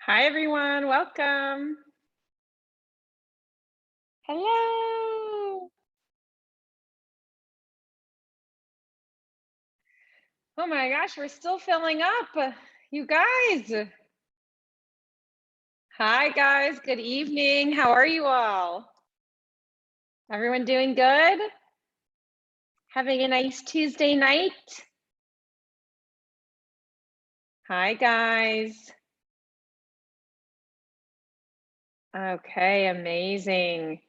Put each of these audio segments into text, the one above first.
Hi, everyone. Welcome. Hello. Oh my gosh, we're still filling up. You guys. Hi, guys. Good evening. How are you all? Everyone doing good? Having a nice Tuesday night? Hi, guys. Okay, amazing.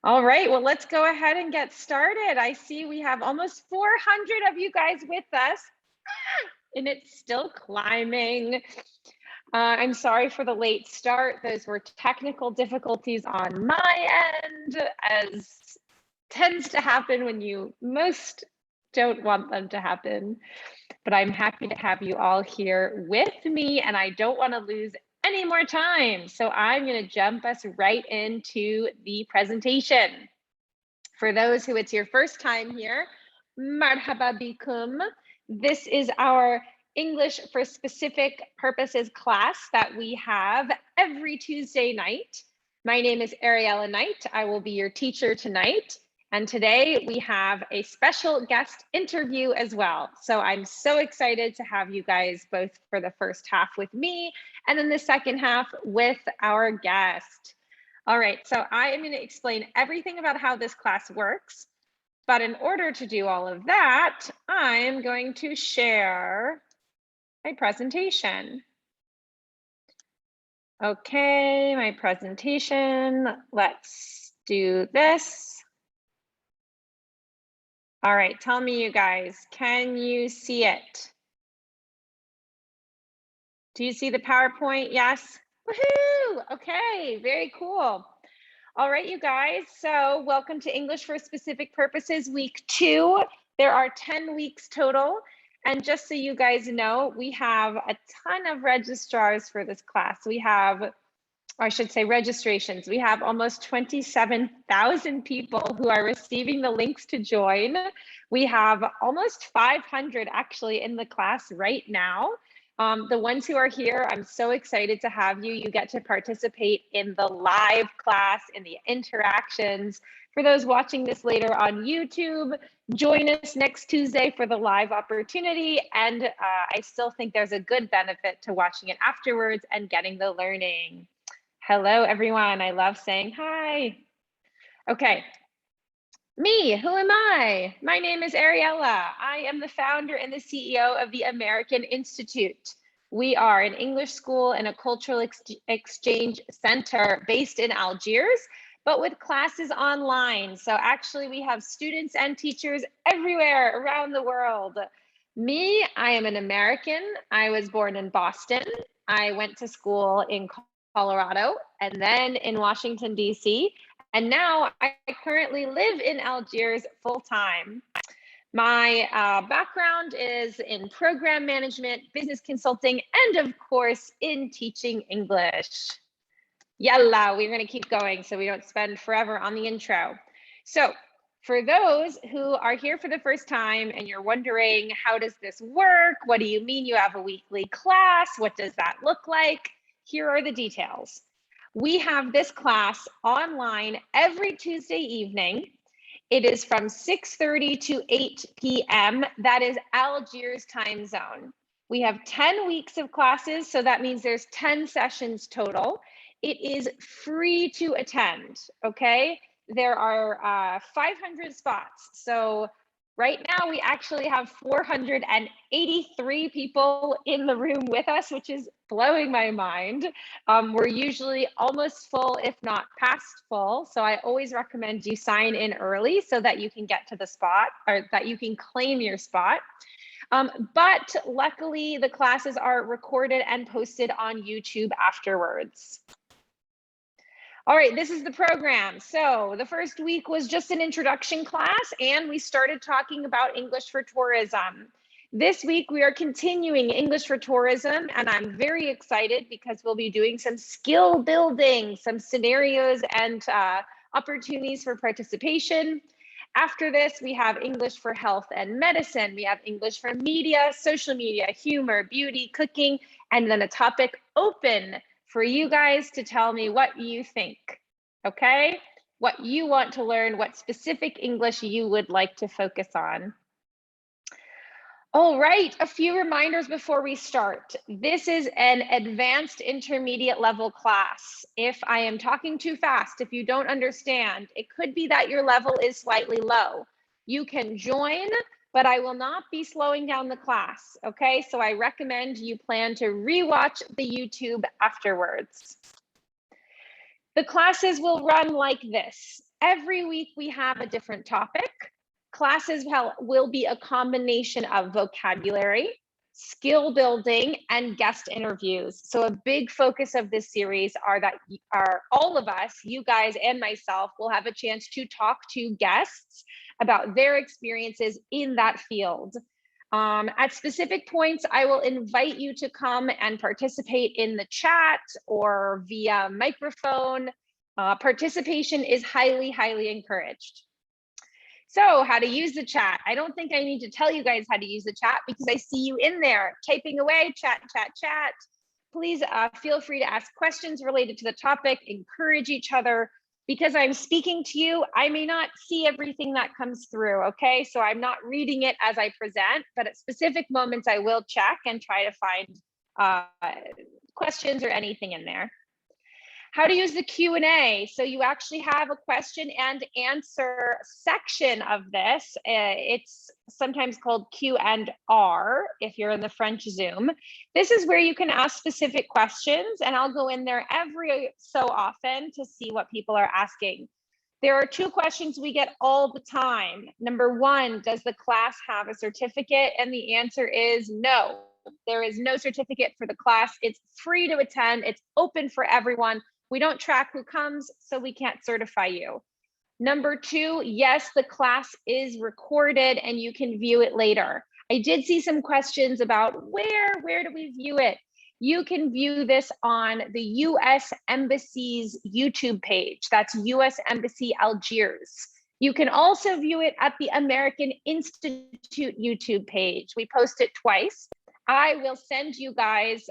All right, well, let's go ahead and get started. I see we have almost 400 of you guys with us, and it's still climbing. I'm sorry for the late start. Those were technical difficulties on my end, as tends to happen when you most don't want them to happen. But I'm happy to have you all here with me, and I don't want to lose any more time. So I'm going to jump us right into the presentation. For those who it's your first time here, marhaba bikum. This is our English for specific purposes class that we have every Tuesday night. My name is Ariella Knight. I will be your teacher tonight. And today we have a special guest interview as well. So I'm so excited to have you guys both for the first half with me and then the second half with our guest. All right, so I am going to explain everything about how this class works. But in order to do all of that, I'm going to share my presentation. Okay, my presentation. Let's do this. All right, tell me, you guys, can you see it? Do you see the PowerPoint? Yes? Woohoo! Okay, very cool. All right, you guys, so welcome to English for Specific Purposes Week 2. There are 10 weeks total. And just so you guys know, we have a ton of registrars for this class. We have, or I should say registrations. We have almost 27,000 people who are receiving the links to join. We have almost 500 actually in the class right now. The ones who are here, I'm so excited to have you. You get to participate in the live class, in the interactions. For those watching this later on YouTube, join us next Tuesday for the live opportunity. And I still think there's a good benefit to watching it afterwards and getting the learning. Hello, everyone. I love saying hi. Okay. Me, who am I? My name is Ariella. I am the founder and the CEO of the American Institute. We are an English school and a cultural exchange center based in Algiers, but with classes online. So actually we have students and teachers everywhere around the world. Me, I am an American. I was born in Boston. I went to school in Colorado and then in Washington, D.C. And now I currently live in Algiers full time. My background is in program management, business consulting, and of course in teaching English. Yalla, we're going to keep going so we don't spend forever on the intro. So for those who are here for the first time and you're wondering, how does this work? What do you mean you have a weekly class? What does that look like? Here are the details. We have this class online every Tuesday evening. It is from 6:30 to 8 p.m. That is Algiers time zone. We have 10 weeks of classes, so that means there's 10 sessions total. It is free to attend, okay? There are 500 spots. So right now we actually have 483 people in the room with us, which is blowing my mind. We're usually almost full, if not past full. So I always recommend you sign in early so that you can get to the spot or that you can claim your spot. But luckily the classes are recorded and posted on YouTube afterwards. All right, this is the program. So the first week was just an introduction class and we started talking about English for tourism. This week we are continuing English for tourism and I'm very excited because we'll be doing some skill building, some scenarios and opportunities for participation. After this, we have English for health and medicine. We have English for media, social media, humor, beauty, cooking, and then a topic open for you guys to tell me what you think, okay? What you want to learn, what specific English you would like to focus on. All right, a few reminders before we start. This is an advanced intermediate level class. If I am talking too fast, if you don't understand, it could be that your level is slightly low. You can join, but I will not be slowing down the class, okay? So I recommend you plan to rewatch the YouTube afterwards. The classes will run like this. Every week we have a different topic. Classes will be a combination of vocabulary, skill building, and guest interviews. So a big focus of this series are that all of us, you guys and myself, will have a chance to talk to guests about their experiences in that field. At specific points, I will invite you to come and participate in the chat or via microphone. Participation is highly, highly encouraged. So how to use the chat. I don't think I need to tell you guys how to use the chat because I see you in there typing away, chat. Please feel free to ask questions related to the topic, encourage each other. Because I'm speaking to you, I may not see everything that comes through, okay? So I'm not reading it as I present, but at specific moments I will check and try to find questions or anything in there. How to use the Q&A. So you actually have a question and answer section of this. It's sometimes called Q&R if you're in the French Zoom. This is where you can ask specific questions, and I'll go in there every so often to see what people are asking. There are two questions we get all the time. Number one, does the class have a certificate? And the answer is no. There is no certificate for the class. It's free to attend. It's open for everyone. We don't track who comes, so we can't certify you. Number two, yes, the class is recorded and you can view it later. I did see some questions about where do we view it? You can view this on the U.S. Embassy's YouTube page. That's U.S. Embassy Algiers. You can also view it at the American Institute YouTube page. We post it twice. I will send you guys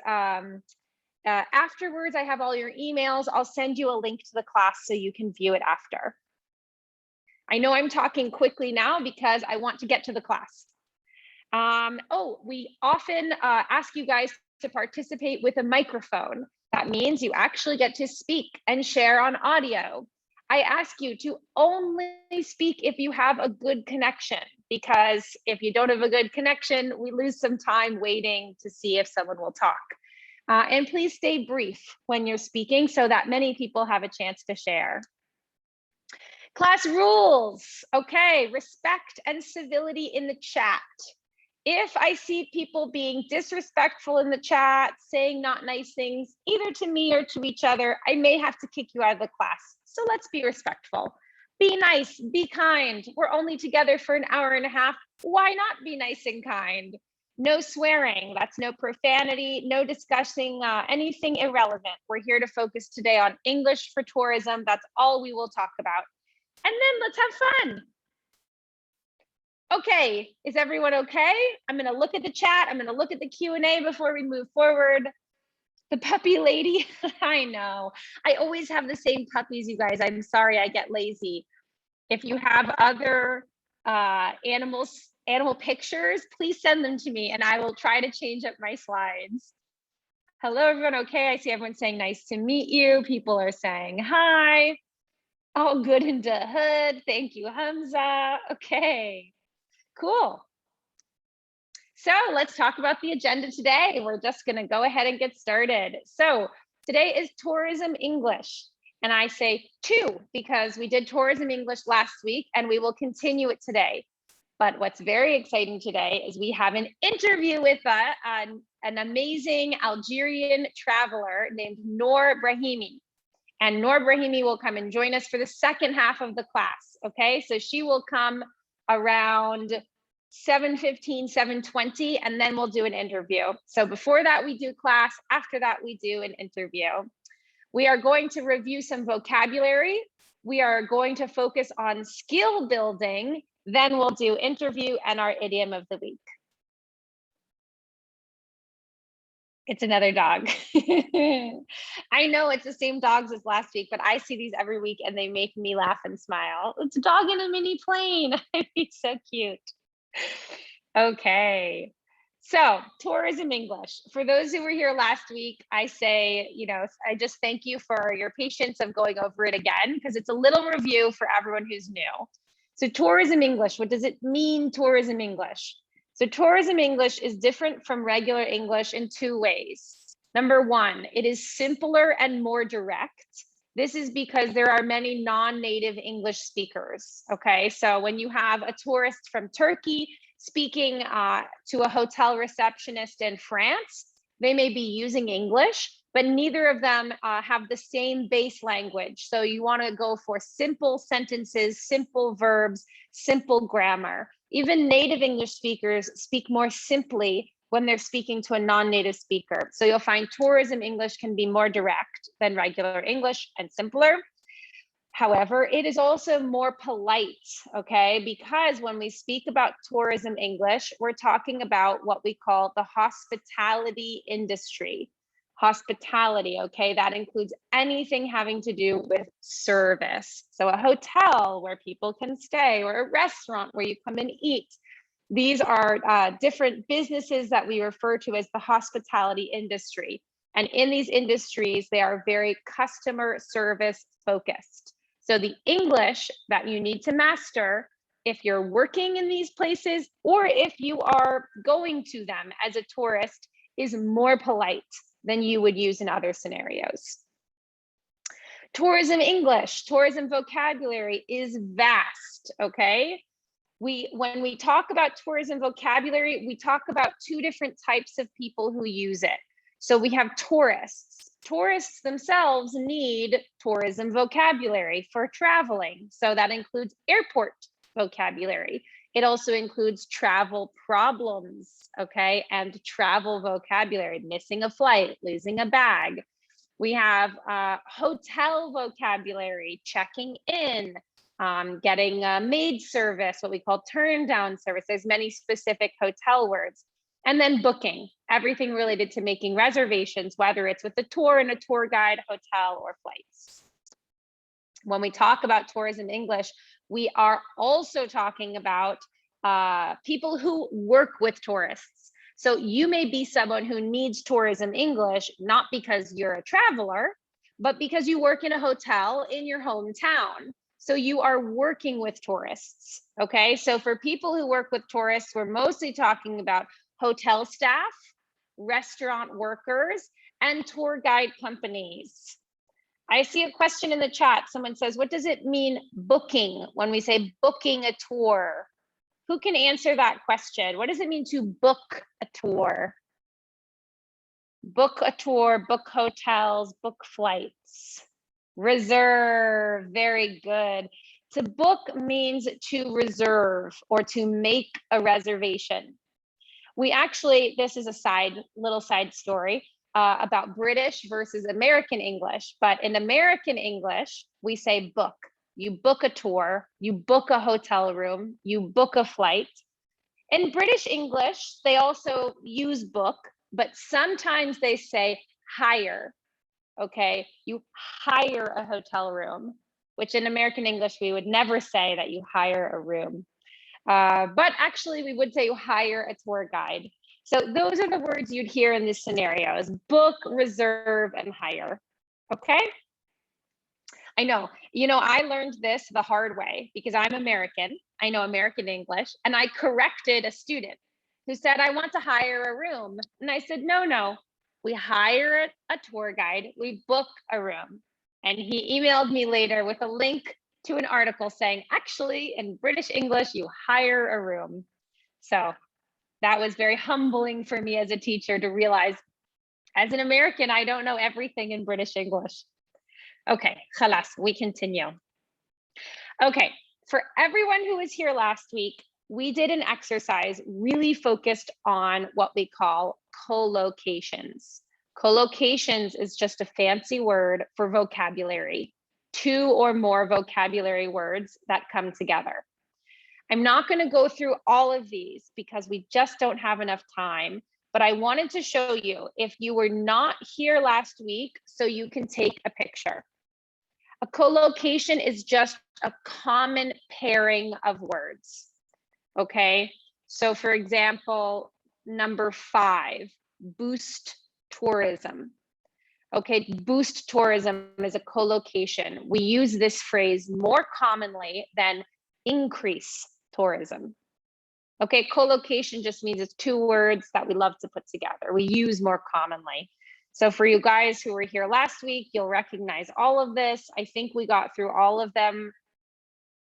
afterwards. I have all your emails. I'll send you a link to the class so you can view it after. I know I'm talking quickly now because I want to get to the class. We often ask you guys to participate with a microphone. That means you actually get to speak and share on audio. I ask you to only speak if you have a good connection, because if you don't have a good connection, we lose some time waiting to see if someone will talk. And please stay brief when you're speaking so that many people have a chance to share. Class rules. Okay, respect and civility in the chat. If I see people being disrespectful in the chat, saying not nice things, either to me or to each other, I may have to kick you out of the class. So let's be respectful. Be nice, be kind. We're only together for an hour and a half. Why not be nice and kind? No swearing, that's no profanity, no discussing anything irrelevant. We're here to focus today on English for tourism. That's all we will talk about. And then let's have fun. Okay, is everyone okay? I'm gonna look at the chat. I'm gonna look at the Q&A before we move forward. The puppy lady, I know. I always have the same puppies, you guys. I'm sorry, I get lazy. If you have other animal pictures, please send them to me and I will try to change up my slides. Hello, everyone. Okay, I see everyone saying nice to meet you. People are saying hi. Oh, good in the hood. Thank you, Hamza. Okay, cool. So let's talk about the agenda today. We're just going to go ahead and get started. So today is Tourism English. And I say two because we did Tourism English last week and we will continue it today. But what's very exciting today is we have an interview with an amazing Algerian traveler named Noor Brahimi. And Noor Brahimi will come and join us for the second half of the class, okay? So she will come around 7:15, 7:20, and then we'll do an interview. So before that, we do class. After that, we do an interview. We are going to review some vocabulary. we are going to focus on skill building. Then we'll do interview and our idiom of the week. It's another dog. I know it's the same dogs as last week, but I see these every week and they make me laugh and smile. It's a dog in a mini plane. It's so cute. Okay. So tourism English. For those who were here last week, I say, I just thank you for your patience of going over it again, because it's a little review for everyone who's new. So tourism English, what does it mean, tourism English? So tourism English is different from regular English in two ways. Number one, it is simpler and more direct. This is because there are many non-native English speakers, okay? So when you have a tourist from Turkey speaking to a hotel receptionist in France, they may be using English, but neither of them have the same base language. So you want to go for simple sentences, simple verbs, simple grammar. Even native English speakers speak more simply when they're speaking to a non-native speaker. So you'll find tourism English can be more direct than regular English and simpler. However, it is also more polite, okay? Because when we speak about tourism English, we're talking about what we call the hospitality industry. Hospitality, okay? That includes anything having to do with service. So a hotel where people can stay, or a restaurant where you come and eat. These are different businesses that we refer to as the hospitality industry. And in these industries, they are very customer service focused. So the English that you need to master if you're working in these places or if you are going to them as a tourist is more polite than you would use in other scenarios. Tourism English, tourism vocabulary is vast, okay? When we talk about tourism vocabulary, we talk about two different types of people who use it. So we have tourists. Tourists themselves need tourism vocabulary for traveling. So that includes airport vocabulary. It also includes travel problems, okay, and travel vocabulary, missing a flight, losing a bag. We have hotel vocabulary, checking in, getting a maid service, what we call turn down service. There's many specific hotel words. And then booking, everything related to making reservations, whether it's with a tour and a tour guide, hotel, or flights. When we talk about tourism English, we are also talking about people who work with tourists. So you may be someone who needs tourism English, not because you're a traveler, but because you work in a hotel in your hometown. So you are working with tourists, okay? So for people who work with tourists, we're mostly talking about hotel staff, restaurant workers, and tour guide companies. I see a question in the chat. Someone says, what does it mean booking when we say booking a tour? Who can answer that question? What does it mean to book a tour? Book a tour, book hotels, book flights. Reserve, very good. To book means to reserve or to make a reservation. We actually, this is a little side story about British versus American English, but in American English, we say book. You book a tour, you book a hotel room, you book a flight. In British English, they also use book, but sometimes they say hire, okay? You hire a hotel room, which in American English, we would never say that you hire a room. But actually, we would say you hire a tour guide. So those are the words you'd hear in these scenarios: book, reserve, and hire. Okay? I know, I learned this the hard way because I'm American. I know American English, and I corrected a student who said, I want to hire a room. And I said, no, we hire a tour guide, we book a room. And he emailed me later with a link to an article saying, actually, in British English, you hire a room. So that was very humbling for me as a teacher to realize, as an American, I don't know everything in British English. Okay, khalas, we continue. Okay, for everyone who was here last week, we did an exercise really focused on what we call collocations. Collocations is just a fancy word for vocabulary. 2 or more vocabulary words that come together. I'm not going to go through all of these because we just don't have enough time, but I wanted to show you if you were not here last week so you can take a picture. A collocation is just a common pairing of words, okay? So for example, number 5, boost tourism. Okay, boost tourism is a collocation. We use this phrase more commonly than increase tourism. Okay, collocation just means it's 2 words that we love to put together. We use more commonly. So for you guys who were here last week, you'll recognize all of this. I think we got through all of them,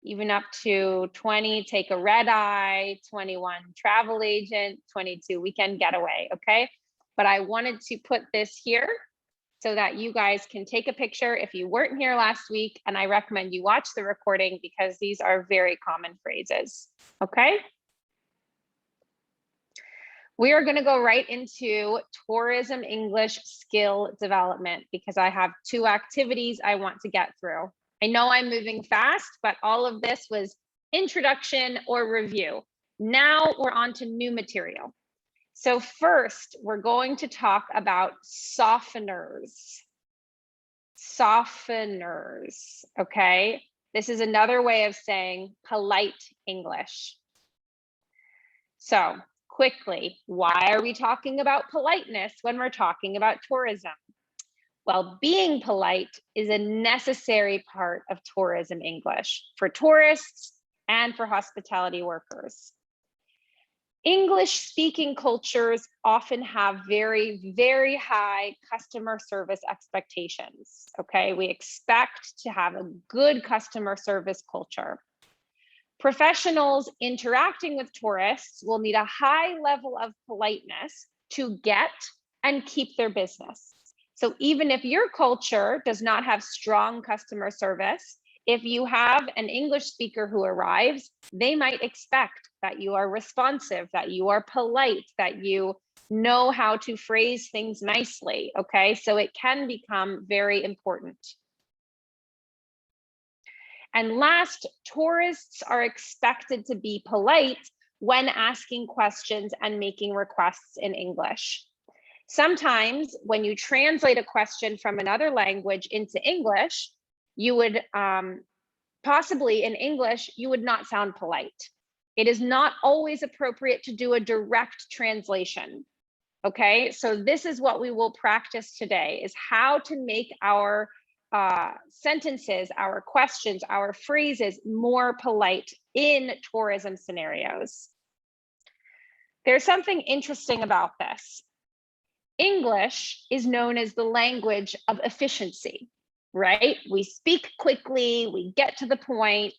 even up to 20, take a red eye, 21, travel agent, 22, weekend getaway, okay? But I wanted to put this here so that you guys can take a picture if you weren't here last week, and I recommend you watch the recording because these are very common phrases, okay? We are gonna go right into tourism English skill development because I have 2 activities I want to get through. I know I'm moving fast, but all of this was introduction or review. Now we're on to new material. So first, we're going to talk about softeners. Softeners, okay? This is another way of saying polite English. So quickly, why are we talking about politeness when we're talking about tourism? Well, being polite is a necessary part of tourism English for tourists and for hospitality workers. English-speaking cultures often have very, very high customer service expectations, okay? We expect to have a good customer service culture. Professionals interacting with tourists will need a high level of politeness to get and keep their business. So even if your culture does not have strong customer service, if you have an English speaker who arrives, they might expect that you are responsive, that you are polite, that you know how to phrase things nicely, okay? So it can become very important. And last, tourists are expected to be polite when asking questions and making requests in English. Sometimes when you translate a question from another language into English, you would possibly in English, you would not sound polite. It is not always appropriate to do a direct translation. Okay, so this is what we will practice today, is how to make our sentences, our questions, our phrases more polite in tourism scenarios. There's something interesting about this. English is known as the language of efficiency, right? We speak quickly, we get to the point.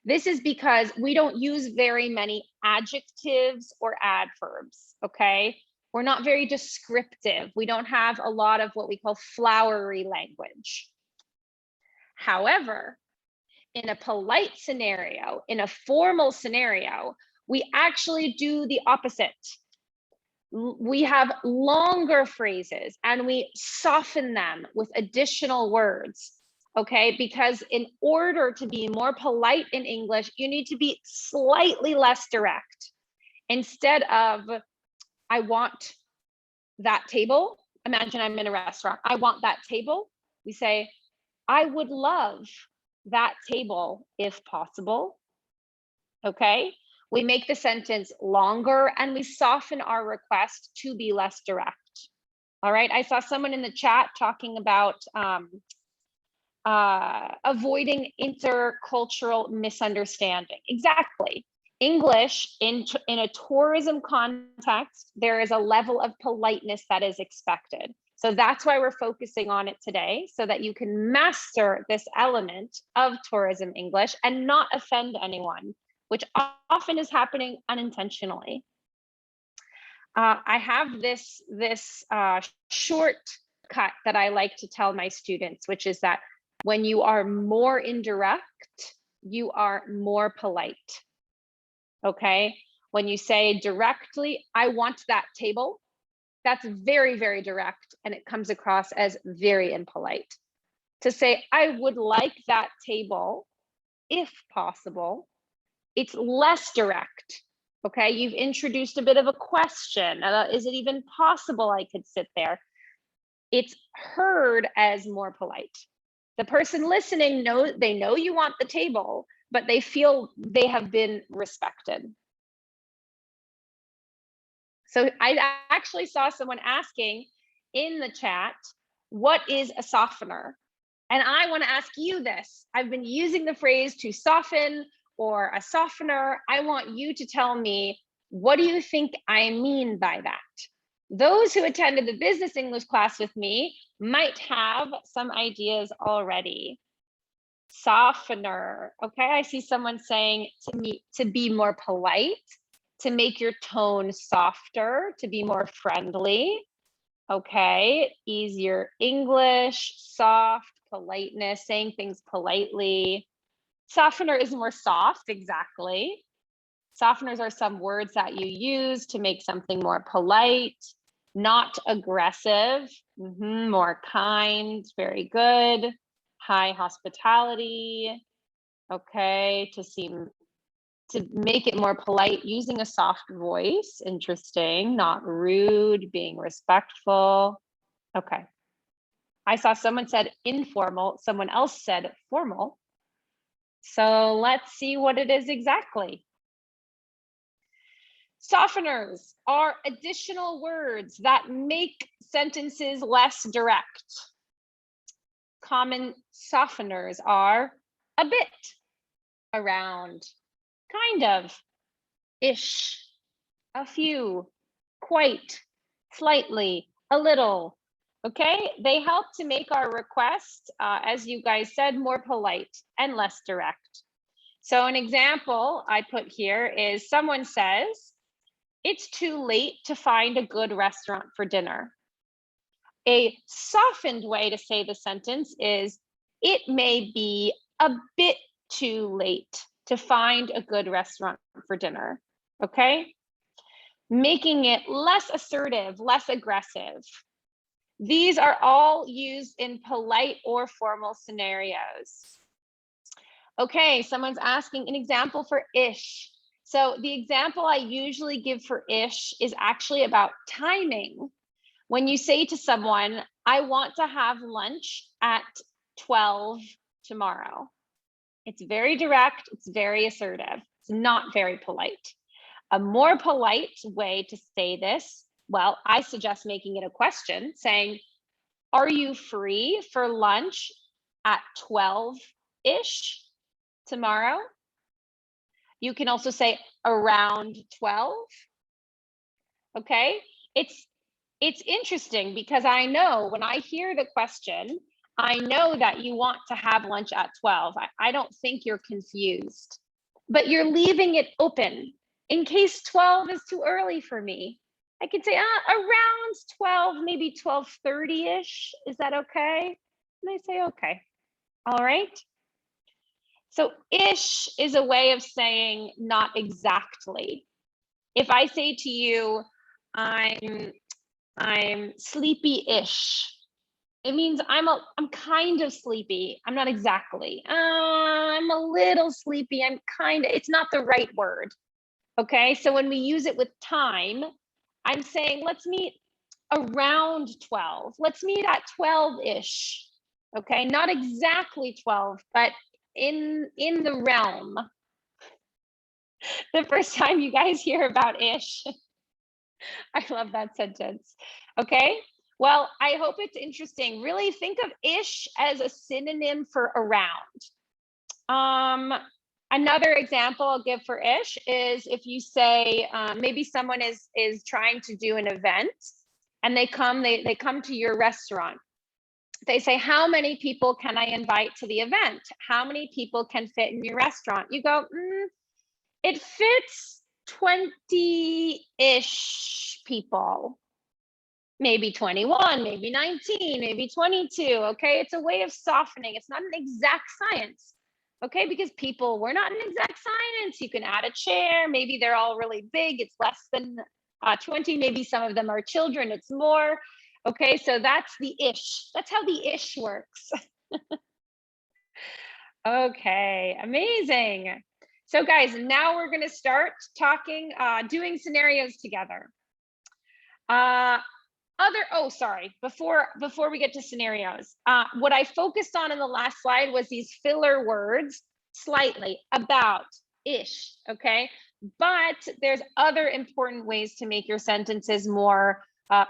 This is because we don't use very many adjectives or adverbs, okay? We're not very descriptive. We don't have a lot of what we call flowery language. However, in a polite scenario, in a formal scenario, we actually do the opposite. We have longer phrases and we soften them with additional words, okay? Because in order to be more polite in English, you need to be slightly less direct. Instead of, I want that table, imagine I'm in a restaurant, I want that table, we say, I would love that table if possible, okay? We make the sentence longer and we soften our request to be less direct. All right, I saw someone in the chat talking about avoiding intercultural misunderstanding. Exactly. English in a tourism context, there is a level of politeness that is expected. So that's why we're focusing on it today, so that you can master this element of tourism English and not offend anyone, which often is happening unintentionally. I have this shortcut that I like to tell my students, which is that when you are more indirect, you are more polite, okay? When you say directly, I want that table, that's very, very direct, and it comes across as very impolite. to say, I would like that table, if possible. It's less direct. Okay, you've introduced a bit of a question. Is it even possible I could sit there? It's heard as more polite. The person listening they know you want the table, but they feel they have been respected. So I actually saw someone asking in the chat, what is a softener? And I want to ask you this. I've been using the phrase to soften or a softener. I want you to tell me, what do you think I mean by that? Those who attended the business English class with me might have some ideas already. Softener. Okay, I see someone saying to be more polite, to make your tone softer, to be more friendly. Okay, easier English, soft, politeness, saying things politely. Softener is more soft, exactly. Softeners are some words that you use to make something more polite, not aggressive, more kind, very good. High hospitality, okay, to make it more polite, using a soft voice, interesting, not rude, being respectful. Okay. I saw someone said informal, someone else said formal. So let's see what it is exactly. Softeners are additional words that make sentences less direct. Common softeners are a bit, around, kind of, ish, a few, quite, slightly, a little. Okay, they help to make our request, as you guys said, more polite and less direct. So an example I put here is someone says, it's too late to find a good restaurant for dinner. A softened way to say the sentence is, it may be a bit too late to find a good restaurant for dinner. Okay, making it less assertive, less aggressive. These are all used in polite or formal scenarios. Okay, someone's asking an example for ish. So the example I usually give for ish is actually about timing. When you say to someone, I want to have lunch at 12 tomorrow. It's very direct, it's very assertive, it's not very polite. A more polite way to say this, well, I suggest making it a question, saying, are you free for lunch at 12-ish tomorrow? You can also say around 12. Okay, it's interesting because I know when I hear the question, I know that you want to have lunch at 12. I don't think you're confused, but you're leaving it open in case 12 is too early for me. I could say around 12, maybe 12:30-ish. Is that okay? And they say, okay. All right. So ish is a way of saying not exactly. If I say to you, I'm sleepy-ish, it means I'm kind of sleepy. I'm not exactly. I'm a little sleepy. It's not the right word. Okay, so when we use it with time, I'm saying let's meet around 12. Let's meet at 12-ish. Okay, not exactly 12, but in the realm. The first time you guys hear about ish, I love that sentence. Okay, well, I hope it's interesting. Really think of ish as a synonym for around. Another example I'll give for ish is if you say maybe someone is trying to do an event and they come to your restaurant. They say, how many people can I invite to the event? How many people can fit in your restaurant? You go, it fits 20-ish people. Maybe 21, maybe 19, maybe 22. Okay, it's a way of softening. It's not an exact science. Okay, because we're not an exact science. You can add a chair. Maybe they're all really big. It's less than 20. Maybe some of them are children. It's more. Okay, so that's the ish. That's how the ish works. Okay, amazing. So guys, now we're gonna start talking, doing scenarios together. Before we get to scenarios, what I focused on in the last slide was these filler words, slightly, about, ish, okay? But there's other important ways to make your sentences more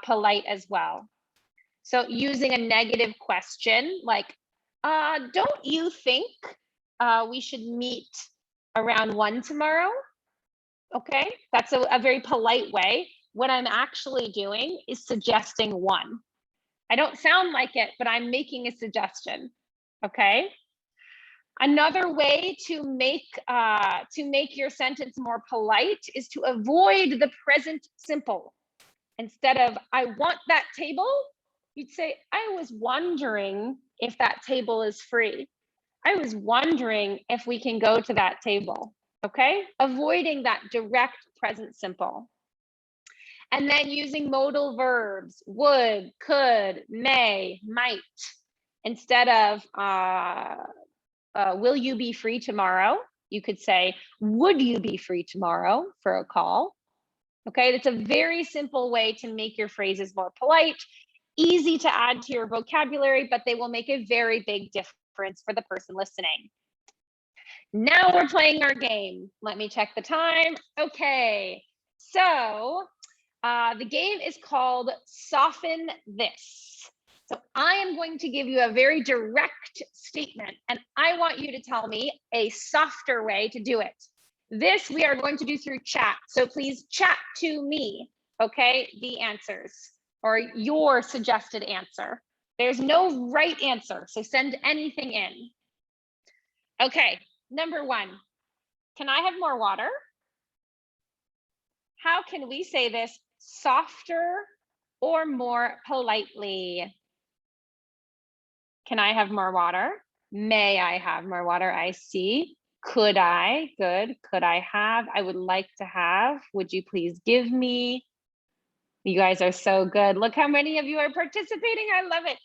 polite as well. So using a negative question, like, don't you think we should meet around 1 tomorrow? Okay, that's a very polite way. What I'm actually doing is suggesting 1. I don't sound like it, but I'm making a suggestion. Okay. Another way to make your sentence more polite is to avoid the present simple. Instead of "I want that table," you'd say, "I was wondering if that table is free. I was wondering if we can go to that table." Okay, avoiding that direct present simple. And then using modal verbs, would, could, may, might, instead of will you be free tomorrow? You could say, would you be free tomorrow for a call? Okay, that's a very simple way to make your phrases more polite, easy to add to your vocabulary, but they will make a very big difference for the person listening. Now we're playing our game. Let me check the time. Okay, so the game is called Soften This. So I am going to give you a very direct statement, and I want you to tell me a softer way to do it. This we are going to do through chat. So please chat to me, okay, the answers or your suggested answer. There's no right answer, so send anything in. Okay, number 1, can I have more water? How can we say this softer or more politely? Can I have more water? May I have more water? I see. Could I? Good. Could I have? I would like to have. Would you please give me? You guys are so good. Look how many of you are participating. I love it.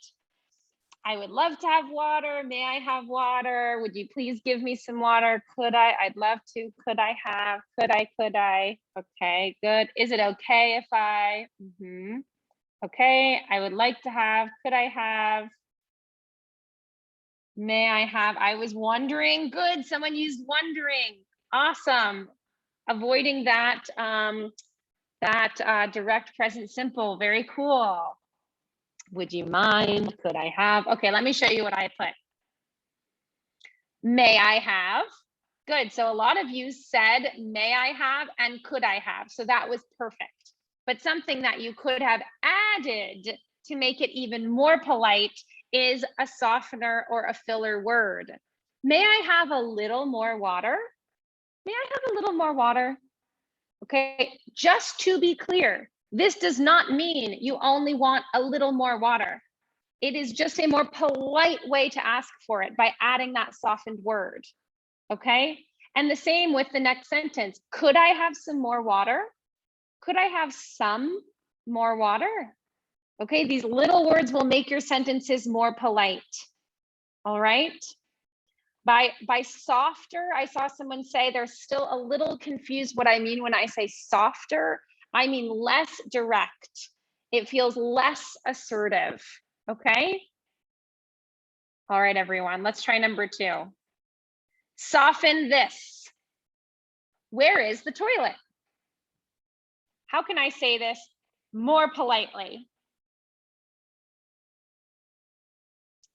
I would love to have water. May I have water? Would you please give me some water? Could I? I'd love to. Could I have? Could I? Could I? Okay, good. Is it okay if I? Okay, I would like to have. Could I have? May I have? I was wondering. Good. Someone used wondering. Awesome. Avoiding that direct present simple. Very cool. Would you mind? Could I have? Okay, let me show you what I put. May I have? Good. So a lot of you said may I have and could I have. So that was perfect. But something that you could have added to make it even more polite is a softener or a filler word. May I have a little more water? May I have a little more water? Okay, just to be clear, this does not mean you only want a little more water. It is just a more polite way to ask for it by adding that softened word. Okay, and the same with the next sentence. Could I have some more water? Could I have some more water? Okay, these little words will make your sentences more polite. All right. By softer, I saw someone say they're still a little confused what I mean when I say softer. I mean less direct. It feels less assertive. Okay. All right, everyone, let's try number 2. Soften this. Where is the toilet? How can I say this more politely?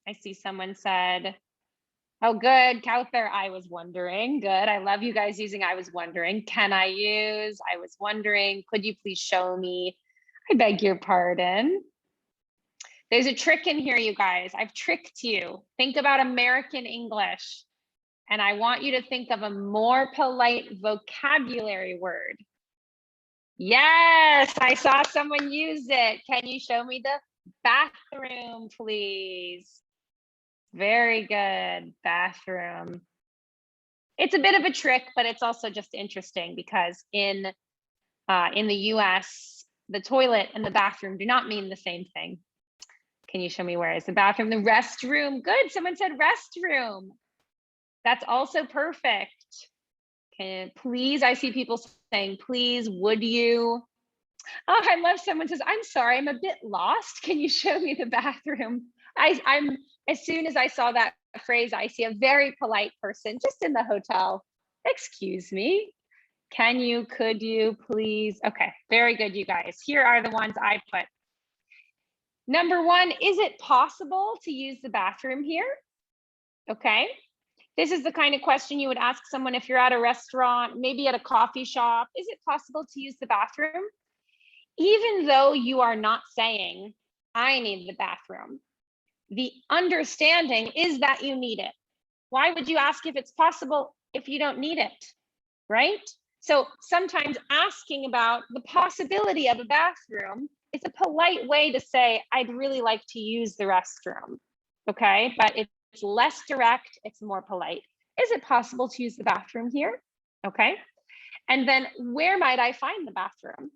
I see someone said, oh, good, Kauthar, I was wondering. Good, I love you guys using I was wondering. Can I use I was wondering? Could you please show me? I beg your pardon. There's a trick in here, you guys. I've tricked you. Think about American English. And I want you to think of a more polite vocabulary word. Yes, I saw someone use it. Can you show me the bathroom, please? Very good, bathroom. It's a bit of a trick, but it's also just interesting because in the US, the toilet and the bathroom do not mean the same thing. Can you show me where is the bathroom? The restroom. Good. Someone said restroom. That's also perfect. Can please, I see people saying, please, would you? Oh, I love someone says, I'm sorry, I'm a bit lost. Can you show me the bathroom? I'm as soon as I saw that phrase, I see a very polite person just in the hotel. Excuse me. Can you, could you, please? Okay, very good, you guys. Here are the ones I put. Number one, is it possible to use the bathroom here? Okay. This is the kind of question you would ask someone if you're at a restaurant, maybe at a coffee shop. Is it possible to use the bathroom? Even though you are not saying, I need the bathroom, the understanding is that you need it. Why would you ask if it's possible if you don't need it, right? So sometimes asking about the possibility of a bathroom is a polite way to say, I'd really like to use the restroom, okay? But it's less direct, it's more polite. Is it possible to use the bathroom here? Okay. And then where might I find the bathroom?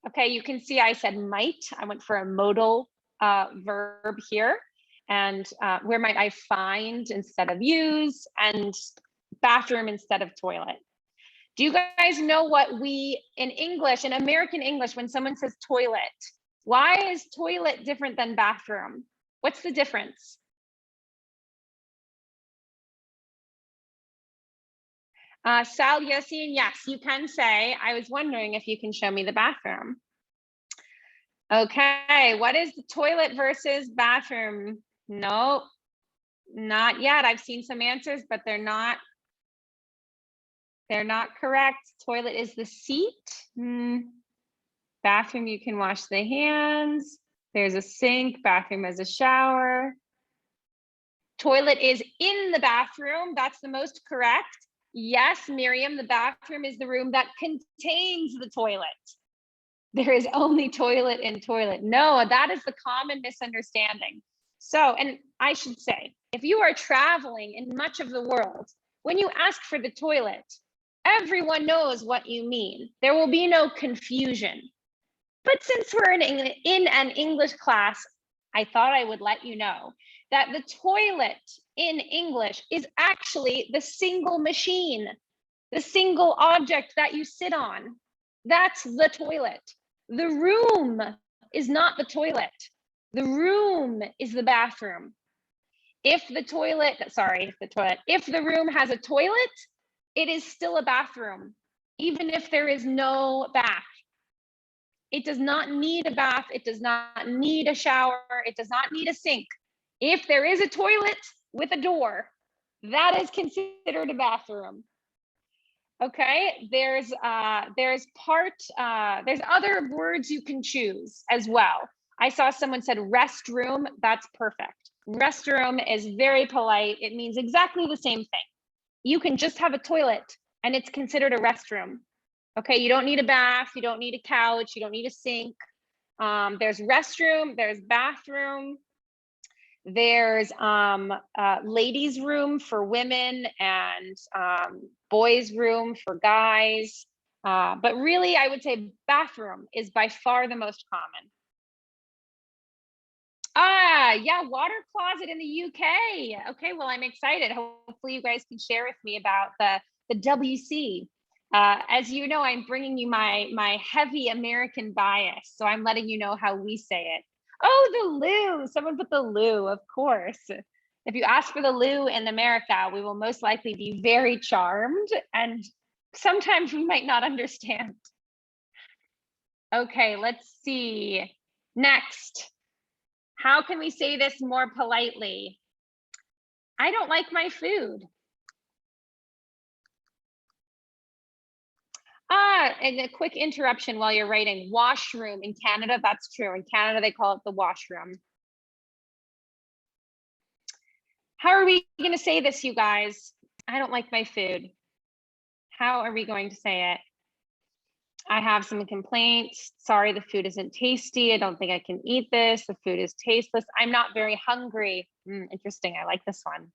Okay, you can see I said might. I went for a modal verb here. And where might I find instead of use, and bathroom instead of toilet. Do you guys know what we, in English, in American English, when someone says toilet, why is toilet different than bathroom? What's the difference? Sal Yassine, yes, you can say, I was wondering if you can show me the bathroom. Okay, what is the toilet versus bathroom? No, not yet. I've seen some answers, but they're not correct. Toilet is the seat. Bathroom, you can wash the hands. There's a sink. Bathroom has a shower. Toilet is in the bathroom. That's the most correct. Yes, Miriam, the bathroom is the room that contains the toilet. There is only toilet in toilet. No, that is the common misunderstanding. So, and I should say, if you are traveling in much of the world, when you ask for the toilet, everyone knows what you mean. There will be no confusion. But since we're in an English class, I thought I would let you know that the toilet in English is actually the single machine, the single object that you sit on. That's the toilet. The room is not the toilet. The room is the bathroom. If the room has a toilet, it is still a bathroom, even if there is no bath. It does not need a bath. It does not need a shower. It does not need a sink. If there is a toilet with a door, that is considered a bathroom. Okay, there's other words you can choose as well. I saw someone said restroom. That's perfect. Restroom is very polite. It means exactly the same thing. You can just have a toilet and it's considered a restroom. Okay, you don't need a bath, you don't need a couch, you don't need a sink. There's restroom, there's bathroom, there's ladies' room for women and boys' room for guys. But really, I would say bathroom is by far the most common. Yeah, water closet in the UK. Okay, well, I'm excited. Hopefully you guys can share with me about the WC. As you know, I'm bringing you my heavy American bias, so I'm letting you know how we say it. Oh, the loo. Someone put the loo, of course. If you ask for the loo in America, we will most likely be very charmed, and sometimes we might not understand. Okay, let's see. Next. How can we say this more politely? I don't like my food. And a quick interruption while you're writing. Washroom in Canada, that's true. In Canada, they call it the washroom. How are we going to say this, you guys? I don't like my food. How are we going to say it? I have some complaints. Sorry, the food isn't tasty. I don't think I can eat this. The food is tasteless. I'm not very hungry. Interesting. I like this one.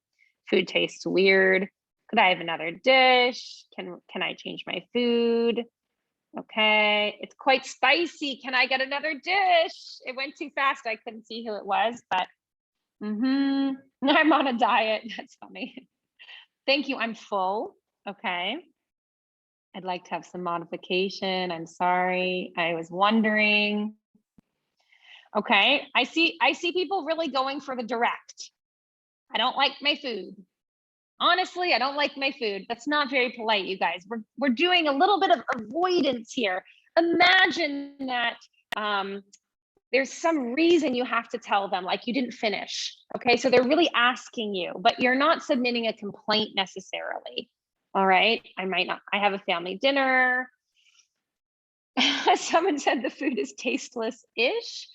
Food tastes weird. Could I have another dish? Can I change my food? Okay, it's quite spicy. Can I get another dish? It went too fast. I couldn't see who it was, but I'm on a diet. That's funny. Thank you. I'm full. Okay. I'd like to have some modification. I'm sorry. I was wondering. Okay. I see people really going for the direct. I don't like my food. Honestly, I don't like my food. That's not very polite, you guys. We're doing a little bit of avoidance here. Imagine that there's some reason you have to tell them, like you didn't finish. Okay, so they're really asking you, but you're not submitting a complaint necessarily. All right, I have a family dinner. Someone said the food is tasteless-ish.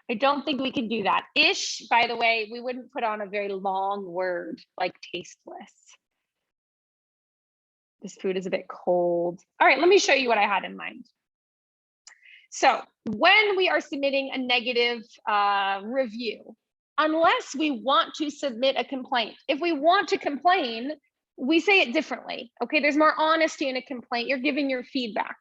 I don't think we can do that. Ish, by the way, we wouldn't put on a very long word like tasteless. This food is a bit cold. All right, let me show you what I had in mind. So when we are submitting a negative review, unless we want to submit a complaint, if we want to complain, we say it differently. Okay, there's more honesty in a complaint. You're giving your feedback.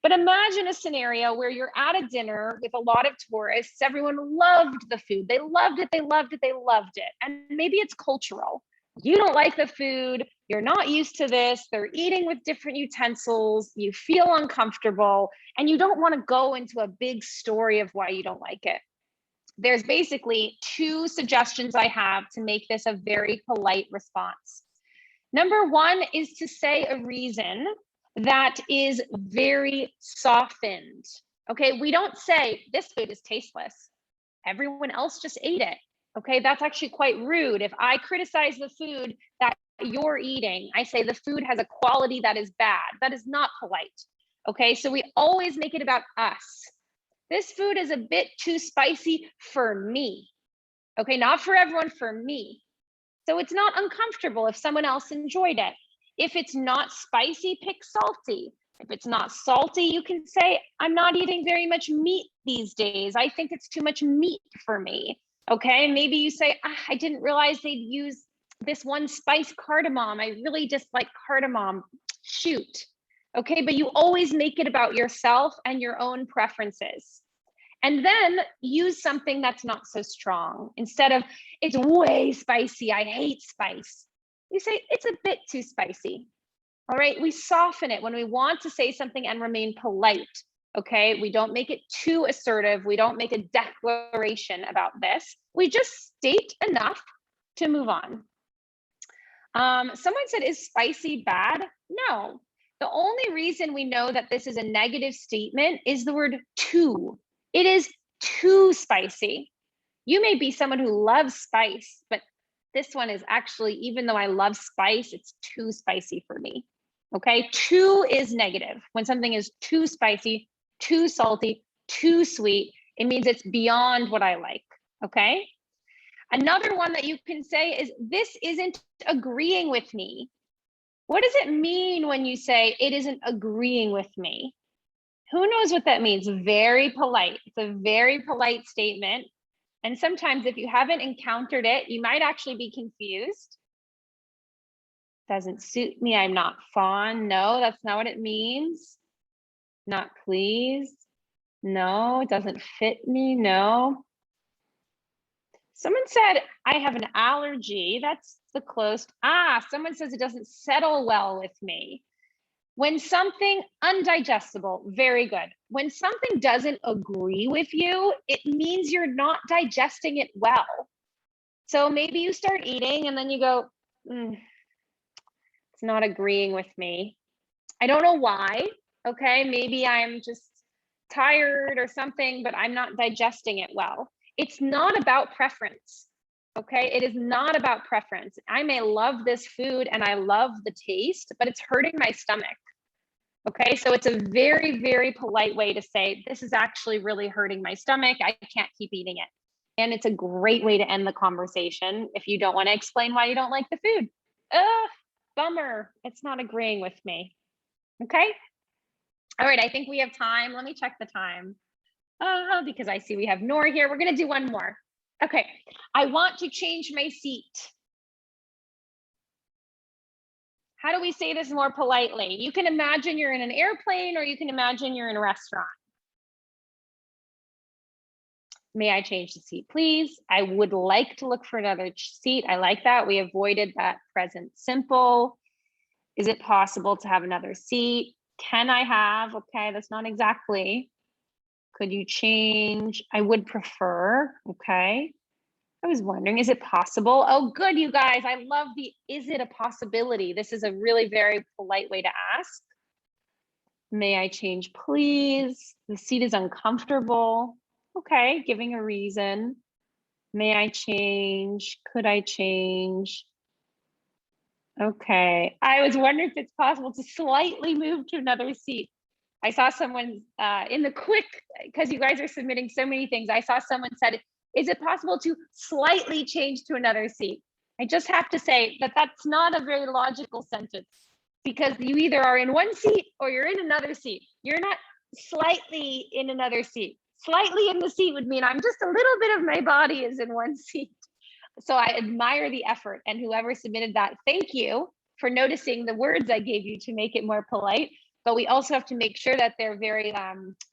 But imagine a scenario where you're at a dinner with a lot of tourists. Everyone loved the food. They loved it. They loved it. They loved it. And maybe it's cultural. You don't like the food. You're not used to this. They're eating with different utensils. You feel uncomfortable and you don't want to go into a big story of why you don't like it. There's basically two suggestions I have to make this a very polite response. Number one is to say a reason that is very softened. Okay, we don't say this food is tasteless. Everyone else just ate it. Okay, that's actually quite rude. If I criticize the food that you're eating, I say the food has a quality that is bad. That is not polite. Okay, so we always make it about us. This food is a bit too spicy for me. Okay, not for everyone, for me. So it's not uncomfortable if someone else enjoyed it. If it's not spicy, pick salty. If it's not salty, you can say, I'm not eating very much meat these days. I think it's too much meat for me. Okay, maybe you say, I didn't realize they'd use this one spice cardamom. I really dislike cardamom. Shoot. Okay, but you always make it about yourself and your own preferences. And then use something that's not so strong. Instead of, it's way spicy, I hate spice. You say, it's a bit too spicy. All right, we soften it when we want to say something and remain polite. Okay, we don't make it too assertive. We don't make a declaration about this. We just state enough to move on. Someone said, is spicy bad? No. The only reason we know that this is a negative statement is the word too. It is too spicy. You may be someone who loves spice, but this one is actually, even though I love spice, it's too spicy for me. Okay, too is negative. When something is too spicy, too salty, too sweet, it means it's beyond what I like. Okay. Another one that you can say is, this isn't agreeing with me. What does it mean when you say it isn't agreeing with me? Who knows what that means? Very polite. It's a very polite statement. And sometimes if you haven't encountered it, you might actually be confused. Doesn't suit me. I'm not fond. No, that's not what it means. Not pleased. No, it doesn't fit me. No. Someone said, I have an allergy. That's the close. Someone says it doesn't settle well with me. When something undigestible, very good. When something doesn't agree with you, it means you're not digesting it well. So maybe you start eating and then you go, it's not agreeing with me. I don't know why. Okay, maybe I'm just tired or something, but I'm not digesting it well. It's not about preference. Okay, it is not about preference. I may love this food and I love the taste, but it's hurting my stomach. Okay, so it's a very, very polite way to say, this is actually really hurting my stomach. I can't keep eating it. And it's a great way to end the conversation if you don't want to explain why you don't like the food. Bummer, it's not agreeing with me. Okay. All right, I think we have time. Let me check the time. Because I see we have Noor here. We're going to do one more. Okay, I want to change my seat. How do we say this more politely? You can imagine you're in an airplane, or you can imagine you're in a restaurant. May I change the seat, please? I would like to look for another seat. I like that. We avoided that present simple. Is it possible to have another seat? Can I have? Okay, that's not exactly. Could you change? I would prefer. Okay. I was wondering, is it possible? Oh, good, you guys. I love the is it a possibility? This is a really very polite way to ask. May I change, please? The seat is uncomfortable. Okay, giving a reason. May I change? Could I change? Okay, I was wondering if it's possible to slightly move to another seat. I saw someone in the quick, because you guys are submitting so many things, I saw someone said, is it possible to slightly change to another seat? I just have to say that that's not a very logical sentence, because you either are in one seat or you're in another seat. You're not slightly in another seat. Slightly in the seat would mean I'm just a little bit of my body is in one seat. So I admire the effort, and whoever submitted that, thank you for noticing the words I gave you to make it more polite. But we also have to make sure that they're very,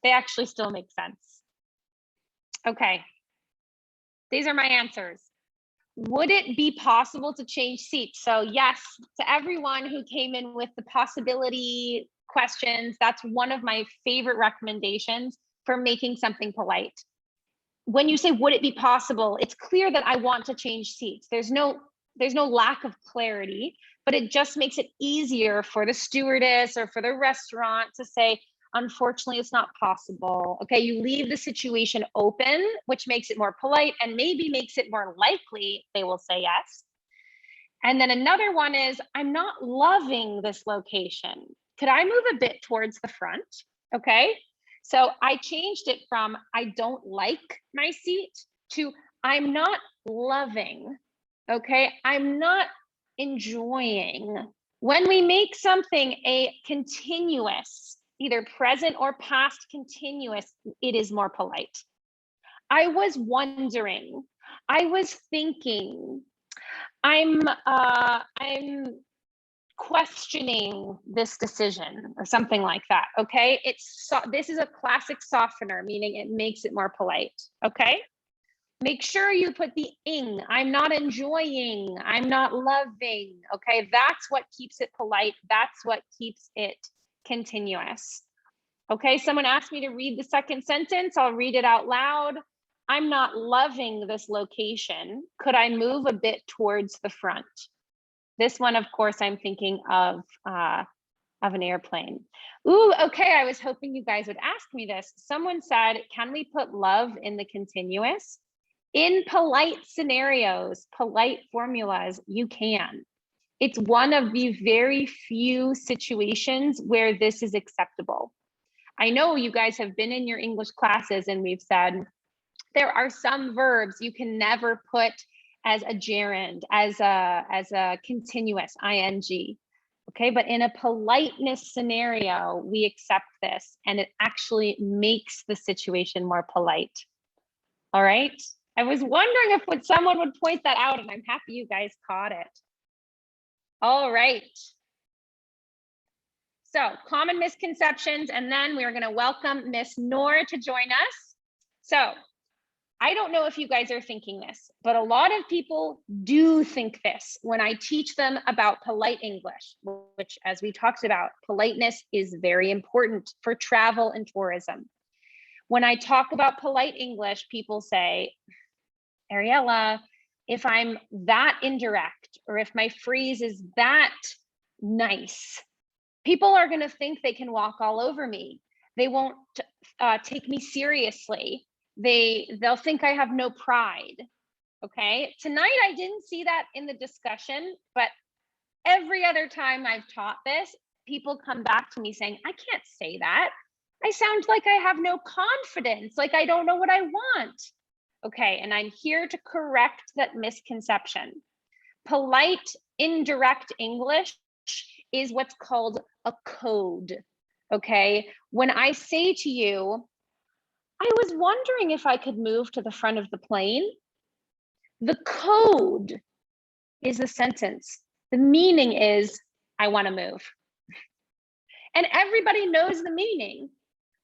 they actually still make sense. Okay, these are my answers. Would it be possible to change seats? So yes, to everyone who came in with the possibility questions, that's one of my favorite recommendations for making something polite. When you say, would it be possible? It's clear that I want to change seats. There's no lack of clarity, but it just makes it easier for the stewardess or for the restaurant to say, unfortunately, it's not possible. Okay, you leave the situation open, which makes it more polite and maybe makes it more likely they will say yes. And then another one is, I'm not loving this location. Could I move a bit towards the front? Okay, so I changed it from I don't like my seat to I'm not loving. Okay, I'm not enjoying. When we make something a continuous, either present or past continuous, it is more polite. I was wondering, I was thinking, I'm questioning this decision or something like that. Okay, this is a classic softener, meaning it makes it more polite. Okay, make sure you put the ing. I'm not enjoying, I'm not loving. Okay, that's what keeps it polite. That's what keeps it continuous. Okay, someone asked me to read the second sentence. I'll read it out loud. I'm not loving this location. Could I move a bit towards the front? This one, of course, I'm thinking of an airplane. Ooh, okay, I was hoping you guys would ask me this. Someone said, can we put love in the continuous? In polite scenarios, polite formulas, you can. It's one of the very few situations where this is acceptable. I know you guys have been in your English classes and we've said, there are some verbs you can never put as a gerund, as a continuous ing. Okay, but in a politeness scenario, we accept this and it actually makes the situation more polite. All right, I was wondering if someone would point that out, and I'm happy you guys caught it. All right. So common misconceptions, and then we are going to welcome Miss Noor to join us. So I don't know if you guys are thinking this, but a lot of people do think this when I teach them about polite English, which, as we talked about, politeness is very important for travel and tourism. When I talk about polite English, people say, Ariella, if I'm that indirect, or if my phrase is that nice, people are going to think they can walk all over me. They won't take me seriously. They'll think I have no pride. Okay, tonight I didn't see that in the discussion, but every other time I've taught this, people come back to me saying, I can't say that. I sound like I have no confidence, like I don't know what I want. Okay, and I'm here to correct that misconception. Polite, indirect English is what's called a code. Okay, when I say to you, I was wondering if I could move to the front of the plane, the code is a sentence. The meaning is, I want to move. And everybody knows the meaning.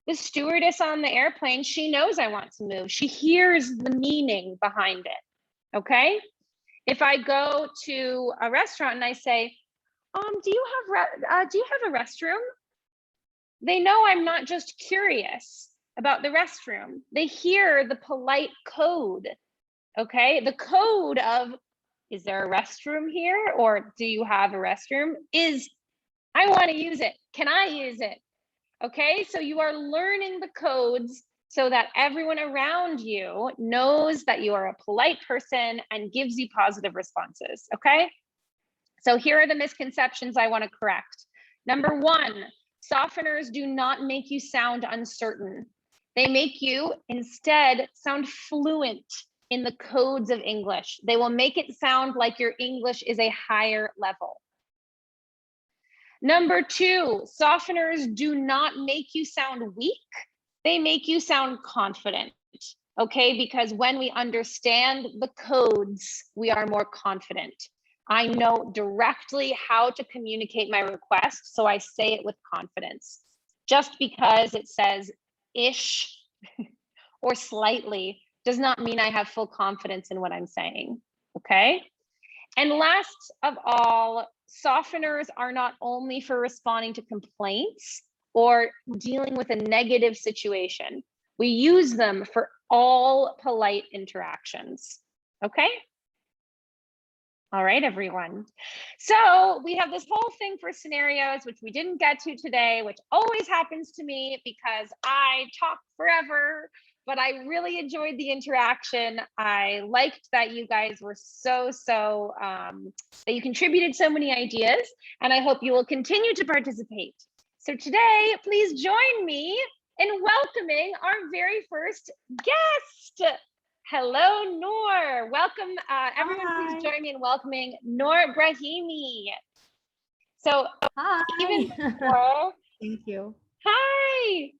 The stewardess on the airplane, she knows I want to move. She hears the meaning behind it. Okay. If I go to a restaurant and I say, do you have a restroom? They know I'm not just curious about the restroom. They hear the polite code. Okay. The code of, is there a restroom here? Or do you have a restroom? Is, I want to use it. Can I use it? Okay. So you are learning the codes so that everyone around you knows that you are a polite person and gives you positive responses. Okay. So here are the misconceptions I want to correct. Number one, softeners do not make you sound uncertain. They make you instead sound fluent in the codes of English. They will make it sound like your English is a higher level. Number two, softeners do not make you sound weak. They make you sound confident. Okay, because when we understand the codes, we are more confident. I know directly how to communicate my request, so I say it with confidence. Just because it says ish or slightly does not mean I have full confidence in what I'm saying, okay? And last of all, softeners are not only for responding to complaints or dealing with a negative situation. We use them for all polite interactions, okay? All right, everyone. So we have this whole thing for scenarios, which we didn't get to today, which always happens to me because I talk forever, but I really enjoyed the interaction. I liked that you guys were that you contributed so many ideas, and I hope you will continue to participate. So today, please join me in welcoming our very first guest. Hello, Noor. Welcome, everyone. Hi. Please join me in welcoming Noor Brahimi. So, Hi. even before, Thank you. hi.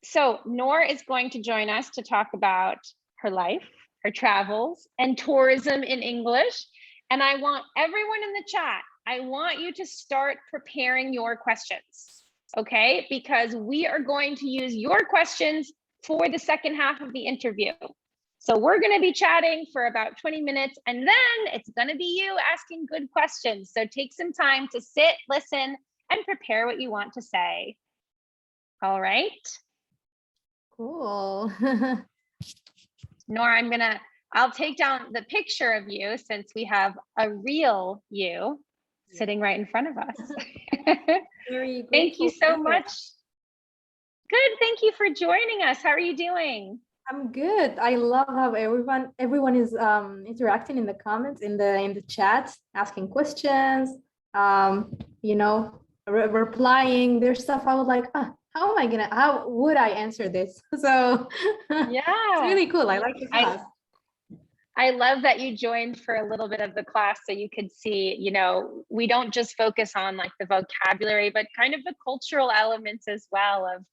So Noor is going to join us to talk about her life, her travels, and tourism in English. And I want everyone in the chat, I want you to start preparing your questions, okay? Because we are going to use your questions for the second half of the interview. So we're going to be chatting for about 20 minutes, and then it's going to be you asking good questions. So take some time to sit, listen, and prepare what you want to say. All right. Cool. Nora, I'll take down the picture of you since we have a real you sitting right in front of us. Very Thank you so grateful. much. Good, thank you for joining us. How are you doing? I'm good. I love how everyone is interacting in the comments, in the chat, asking questions, you know, replying. There's stuff I was like, how would I answer this? So Yeah, it's really cool. I like the class. I love that you joined for a little bit of the class so you could see, you know, we don't just focus on like the vocabulary, but kind of the cultural elements as well of,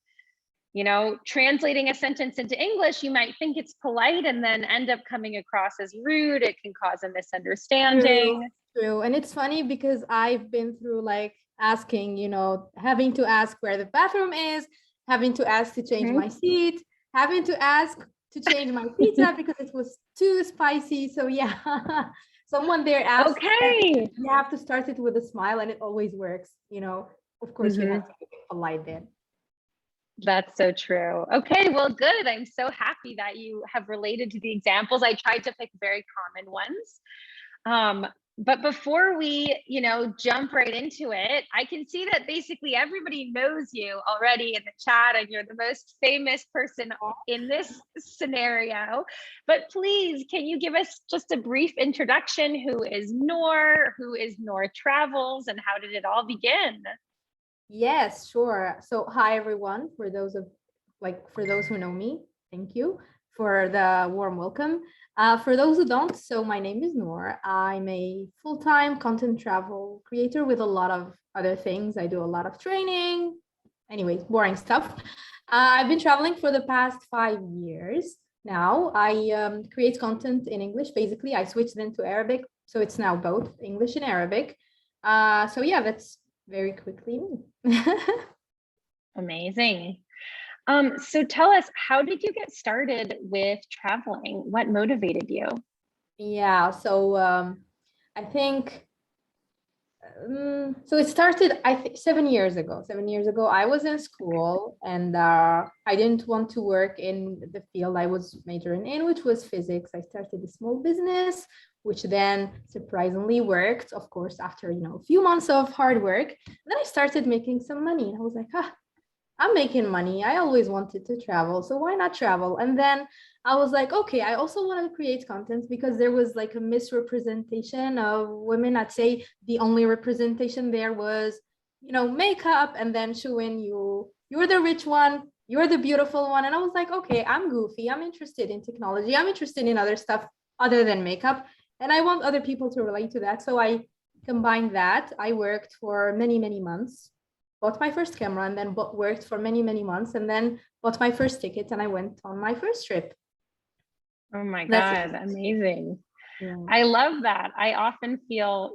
you know, translating a sentence into English, you might think it's polite and then end up coming across as rude. It can cause a misunderstanding. True. And it's funny because I've been through like asking, you know, having to ask where the bathroom is, having to ask to change my seat, having to ask to change my pizza because it was too spicy. So yeah, someone there asked, okay, you have to start it with a smile and it always works. You know, of course you have to be polite then. That's so true. Okay, well, good. I'm so happy that you have related to the examples. I tried to pick very common ones. But before we, you know, jump right into it, I can see that basically everybody knows you already in the chat and you're the most famous person in this scenario. But please, can you give us just a brief introduction? Who is Noor? Who is Noor Travels? And how did it all begin? Yes, sure. So hi, everyone. For those who know me, thank you for the warm welcome. For those who don't, so my name is Noor. I'm a full-time content travel creator with a lot of other things. I do a lot of training. Anyways, boring stuff. I've been traveling for the past 5 years now. I create content in English. Basically, I switched into Arabic So it's now both English and Arabic. So yeah, that's very quickly me. Amazing. So tell us, how did you get started with traveling? What motivated you? Yeah, so I think so it started, I think, 7 years ago. 7 years ago, I was in school and I didn't want to work in the field I was majoring in, which was physics. I started a small business, which then surprisingly worked, of course, after, a few months of hard work. Then I started making some money. And I was like, I'm making money. I always wanted to travel, so why not travel? And then I was like, okay, I also want to create content because there was like a misrepresentation of women. I'd say the only representation there was, makeup and then showing you're the rich one, you're the beautiful one. And I was like, okay, I'm goofy. I'm interested in technology. I'm interested in other stuff other than makeup. And I want other people to relate to that. So I combined that. I worked for many, many months, bought my first camera, and then worked for many, many months, and then bought my first ticket and I went on my first trip. Oh my That's God, amazing. yeah. I love that. I often feel,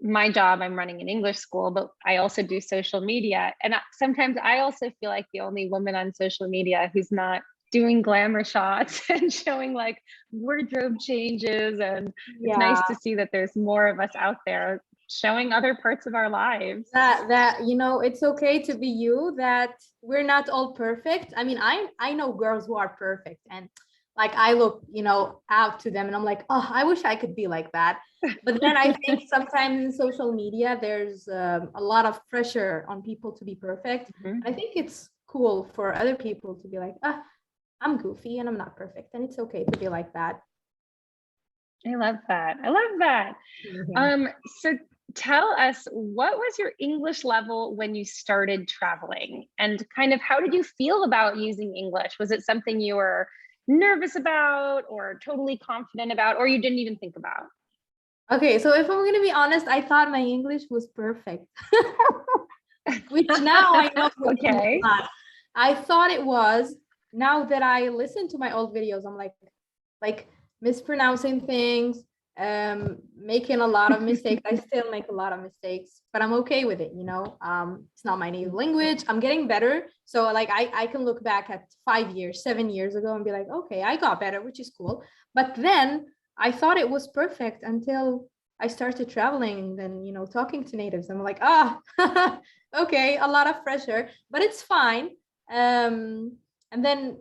my job, I'm running an English school, but I also do social media. And sometimes I also feel like the only woman on social media who's not doing glamour shots and showing like wardrobe changes. And it's nice to see that there's more of us out there showing other parts of our lives. That it's okay to be you, that we're not all perfect. I mean, I know girls who are perfect, and like I look, out to them and I'm like, oh, I wish I could be like that. But then I think sometimes in social media there's a lot of pressure on people to be perfect. I think it's cool for other people to be like, I'm goofy and I'm not perfect, and it's okay to be like that. I love that. I love that. So tell us, what was your English level when you started traveling, and kind of how did you feel about using English? Was it something you were nervous about or totally confident about, or you didn't even think about? Okay, so if I'm going to be honest, I thought my English was perfect, which now I know Okay. it's not. I thought it was. Now that I listen to my old videos, I'm like mispronouncing things, making a lot of mistakes. I still make a lot of mistakes, but I'm okay with it. It's not my native language. I'm getting better. So like I can look back at 5 years, 7 years ago and be like, okay, I got better, which is cool. But then I thought it was perfect until I started traveling and then, talking to natives. I'm like, okay, a lot of pressure, but it's fine. And then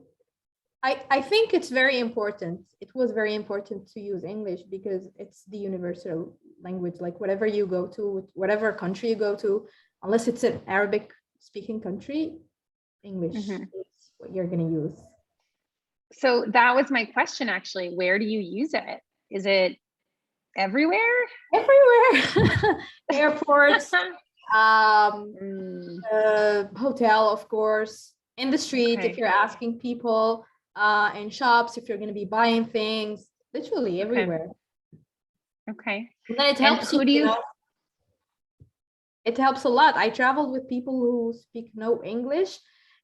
I think it's very important. It was very important to use English because it's the universal language. Like whatever you go to, whatever country you go to, unless it's an Arabic speaking country, English is what you're going to use. So that was my question, actually. Where do you use it? Is it everywhere? Everywhere. Airports, hotel, of course, in the street, if you're asking people, in shops, if you're going to be buying things, literally everywhere. Okay. And then it helps it helps a lot. I traveled with people who speak no English,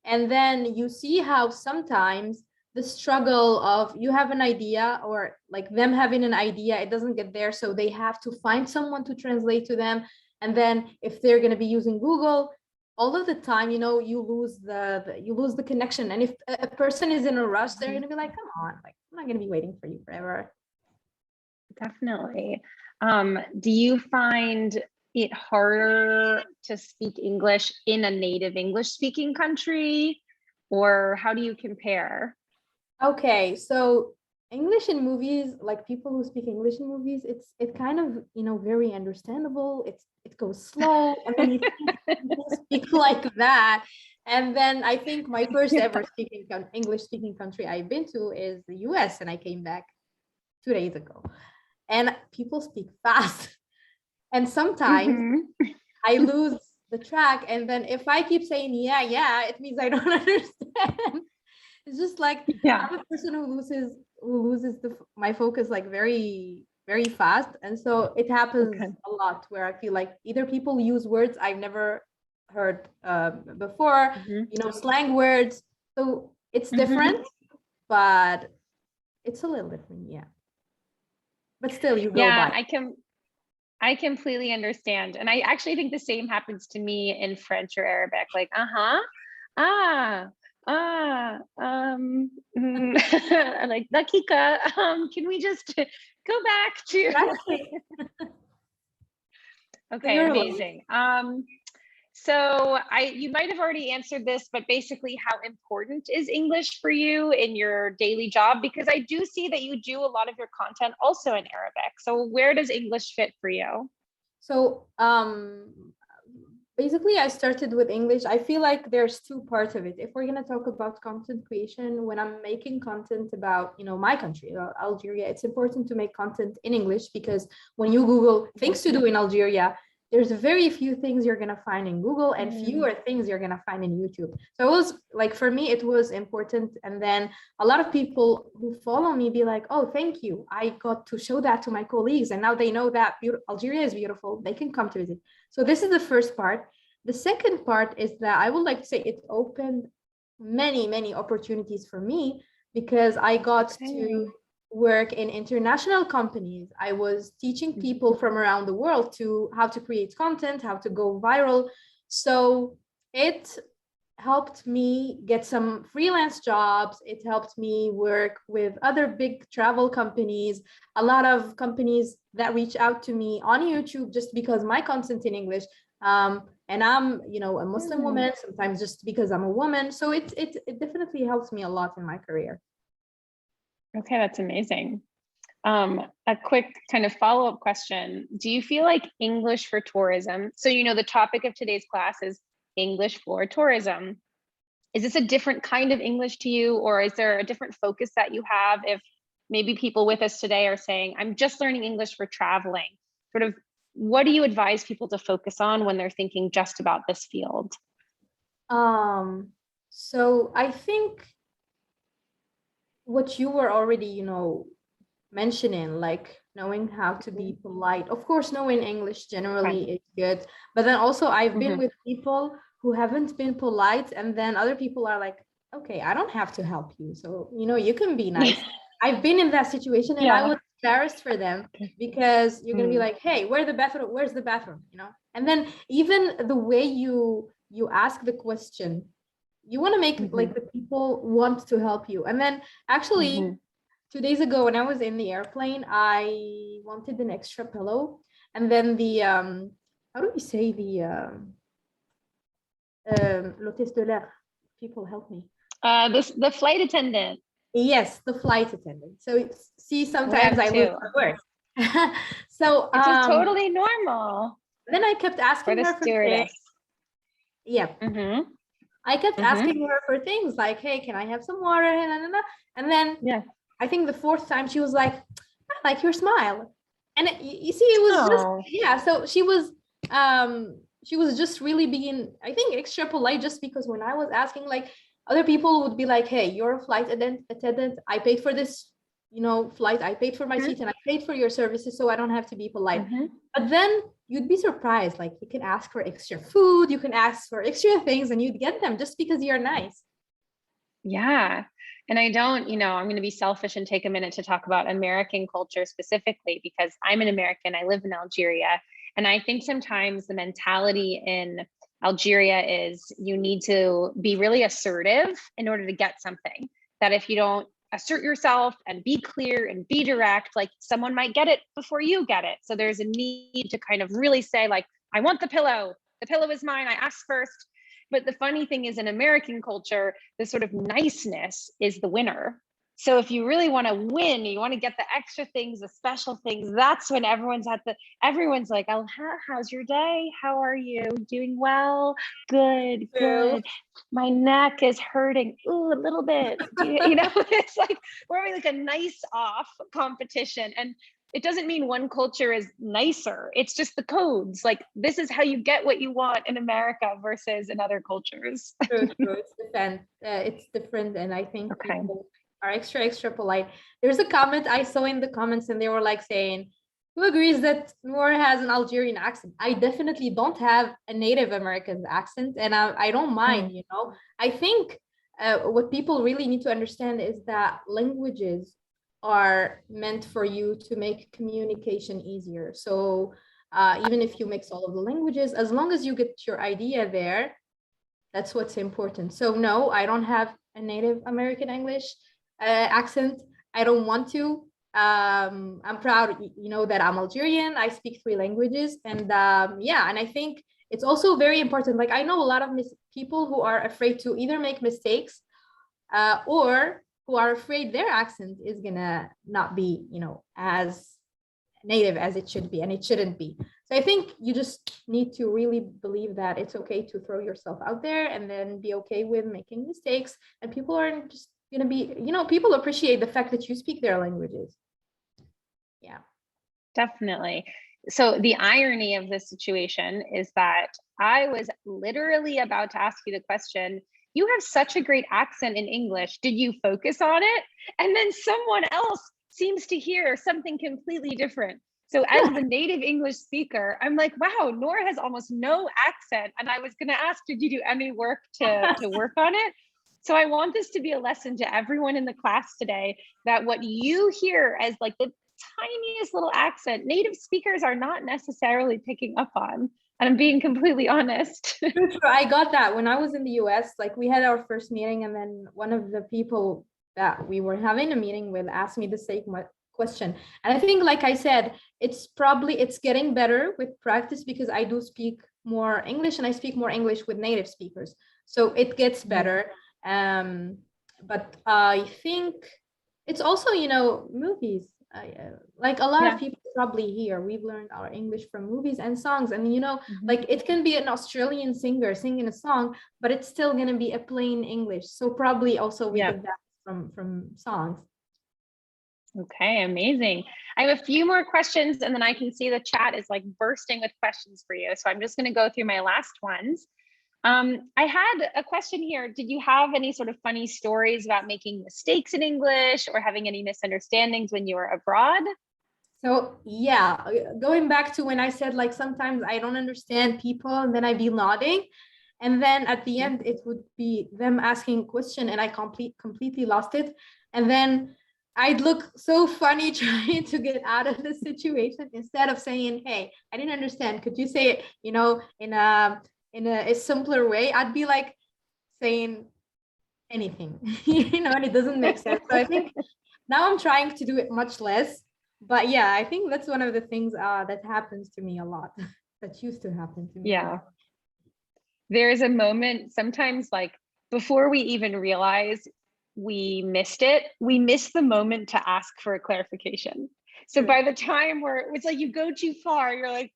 and then you see how sometimes the struggle of you have an idea, or like them having an idea, it doesn't get there, so they have to find someone to translate to them. And then if they're going to be using Google all of the time, you lose the connection. And if a person is in a rush, they're going to be like, come on, like I'm not going to be waiting for you forever. Definitely. Do you find it harder to speak English in a native English speaking country, or how do you compare? Okay, so English in movies, like people who speak English in movies, it kind of, very understandable. It goes slow, and then you speak like that. And then I think my first ever English speaking country I've been to is the U.S., and I came back 2 days ago. And people speak fast. And sometimes I lose the track. And then if I keep saying, yeah, it means I don't understand. It's just like I'm a person who loses my focus like very, very fast. And so it happens a lot where I feel like either people use words I've never heard before, slang words. So it's different, but it's a little different. Yeah. but still you go Yeah, by. I completely understand. And I actually think the same happens to me in French or Arabic, like, uh-huh, ah, like, dakika, can we just go back to, Exactly. So okay, you're like, amazing. So you might have already answered this, but basically how important is English for you in your daily job? Because I do see that you do a lot of your content also in Arabic. So where does English fit for you? so basically I started with English. I feel like there's two parts of it. If we're going to talk about content creation, when I'm making content about, my country, Algeria, it's important to make content in English, because when you Google things to do in Algeria, there's very few things you're going to find in Google and fewer things you're going to find in YouTube. So it was like, for me, it was important. And then a lot of people who follow me be like, oh, thank you. I got to show that to my colleagues. And now they know that Algeria is beautiful. They can come to visit. So this is the first part. The second part is that I would like to say it opened many, many opportunities for me, because I got to work in international companies. I was teaching people from around the world to how to create content, how to go viral. So it helped me get some freelance jobs. It helped me work with other big travel companies, a lot of companies that reach out to me on YouTube just because my content in English. And I'm, a Muslim woman, sometimes just because I'm a woman. So it definitely helps me a lot in my career. Okay, that's amazing. A quick kind of follow-up question. Do you feel like English for tourism, so the topic of today's class is English for tourism. Is this a different kind of English to you, or is there a different focus that you have if maybe people with us today are saying, I'm just learning English for traveling? Sort of, what do you advise people to focus on when they're thinking just about this field? So I think what you were already, mentioning, like knowing how to be polite. Of course, knowing English generally is good, but then also I've been with people who haven't been polite, and then other people are like, okay, I don't have to help you, so you can be nice. I've been in that situation, and I was embarrassed for them, because you're gonna be like, hey, where's the bathroom, and then even the way you ask the question, you want to make like the people want to help you. And then actually 2 days ago, when I was in the airplane, I wanted an extra pillow, and then the how do we say, the l'hôtesse de l'air, people help me. The flight attendant. Yes, the flight attendant. So see, sometimes I lose my words. So this is totally normal. Then I kept asking her for things. Yeah. I kept asking her for things like, hey, can I have some water? And then I think the fourth time she was like, I like your smile. And you see, it was just, so she was just really being, I think, extra polite, just because when I was asking, like, other people would be like, hey, you're a flight attendant. I paid for this, flight. I paid for my seat, and I paid for your services, so I don't have to be polite. But then you'd be surprised. Like, you can ask for extra food, you can ask for extra things, and you'd get them just because you're nice. Yeah. And I don't, I'm going to be selfish and take a minute to talk about American culture specifically, because I'm an American. I live in Algeria. And I think sometimes the mentality in Algeria is you need to be really assertive in order to get something. That if you don't assert yourself and be clear and be direct, like, someone might get it before you get it. So there's a need to kind of really say, like, I want the pillow is mine, I asked first. But the funny thing is, in American culture, the sort of niceness is the winner. So if you really want to win, you want to get the extra things, the special things, that's when everyone's like, oh, how's your day? How are you? Doing well? Good. My neck is hurting. Ooh, a little bit. It's like we're having like a nice off competition. And it doesn't mean one culture is nicer. It's just the codes. Like, this is how you get what you want in America versus in other cultures. True. It's different. And I think people are extra polite. There's a comment I saw in the comments, and they were like saying, who agrees that Noor has an Algerian accent? I definitely don't have a Native American accent, and I don't mind, I think what people really need to understand is that languages are meant for you to make communication easier. So even if you mix all of the languages, as long as you get your idea there, that's what's important. So no, I don't have a native American English accent. I don't want to. I'm proud, that I'm Algerian. I speak 3 languages, and yeah, and I think it's also very important. Like I know a lot of people who are afraid to either make mistakes or who are afraid their accent is gonna not be, as native as it should be, and it shouldn't be. So I think you just need to really believe that it's okay to throw yourself out there and then be okay with making mistakes. And people are just gonna be, people appreciate the fact that you speak their languages. Yeah. Definitely. So the irony of this situation is that I was literally about to ask you the question, you have such a great accent in English. Did you focus on it? And then someone else seems to hear something completely different. So as the native English speaker, I'm like, wow, Nora has almost no accent. And I was going to ask, did you do any work to work on it? So I want this to be a lesson to everyone in the class today, that what you hear as like the tiniest little accent, native speakers are not necessarily picking up on. And I'm being completely honest. True. I got that when I was in the US. Like we had our first meeting, and then one of the people that we were having a meeting with asked me the same question. And I think, like I said, it's getting better with practice, because I do speak more English, and I speak more English with native speakers. So it gets better. But I think it's also, movies. Like a lot of people probably here, we've learned our English from movies and songs, and like it can be an Australian singer singing a song, but it's still going to be a plain English. So probably also we get that from songs. Okay, amazing. I have a few more questions, and then I can see the chat is like bursting with questions for you. So I'm just going to go through my last ones. I had a question here. Did you have any sort of funny stories about making mistakes in English or having any misunderstandings when you were abroad? So yeah, going back to when I said like sometimes I don't understand people, and then I'd be nodding, and then at the end it would be them asking a question, and I completely lost it, and then I'd look so funny trying to get out of the situation, instead of saying, "Hey, I didn't understand. Could you say it, in a simpler way?" I'd be like saying anything, and it doesn't make sense. So I think now I'm trying to do it much less. But yeah, I think that's one of the things that happens to me a lot. That used to happen to me. Yeah. There's a moment sometimes, like before we even realize we missed it, we miss the moment to ask for a clarification. So by the time it's like you go too far, you're like,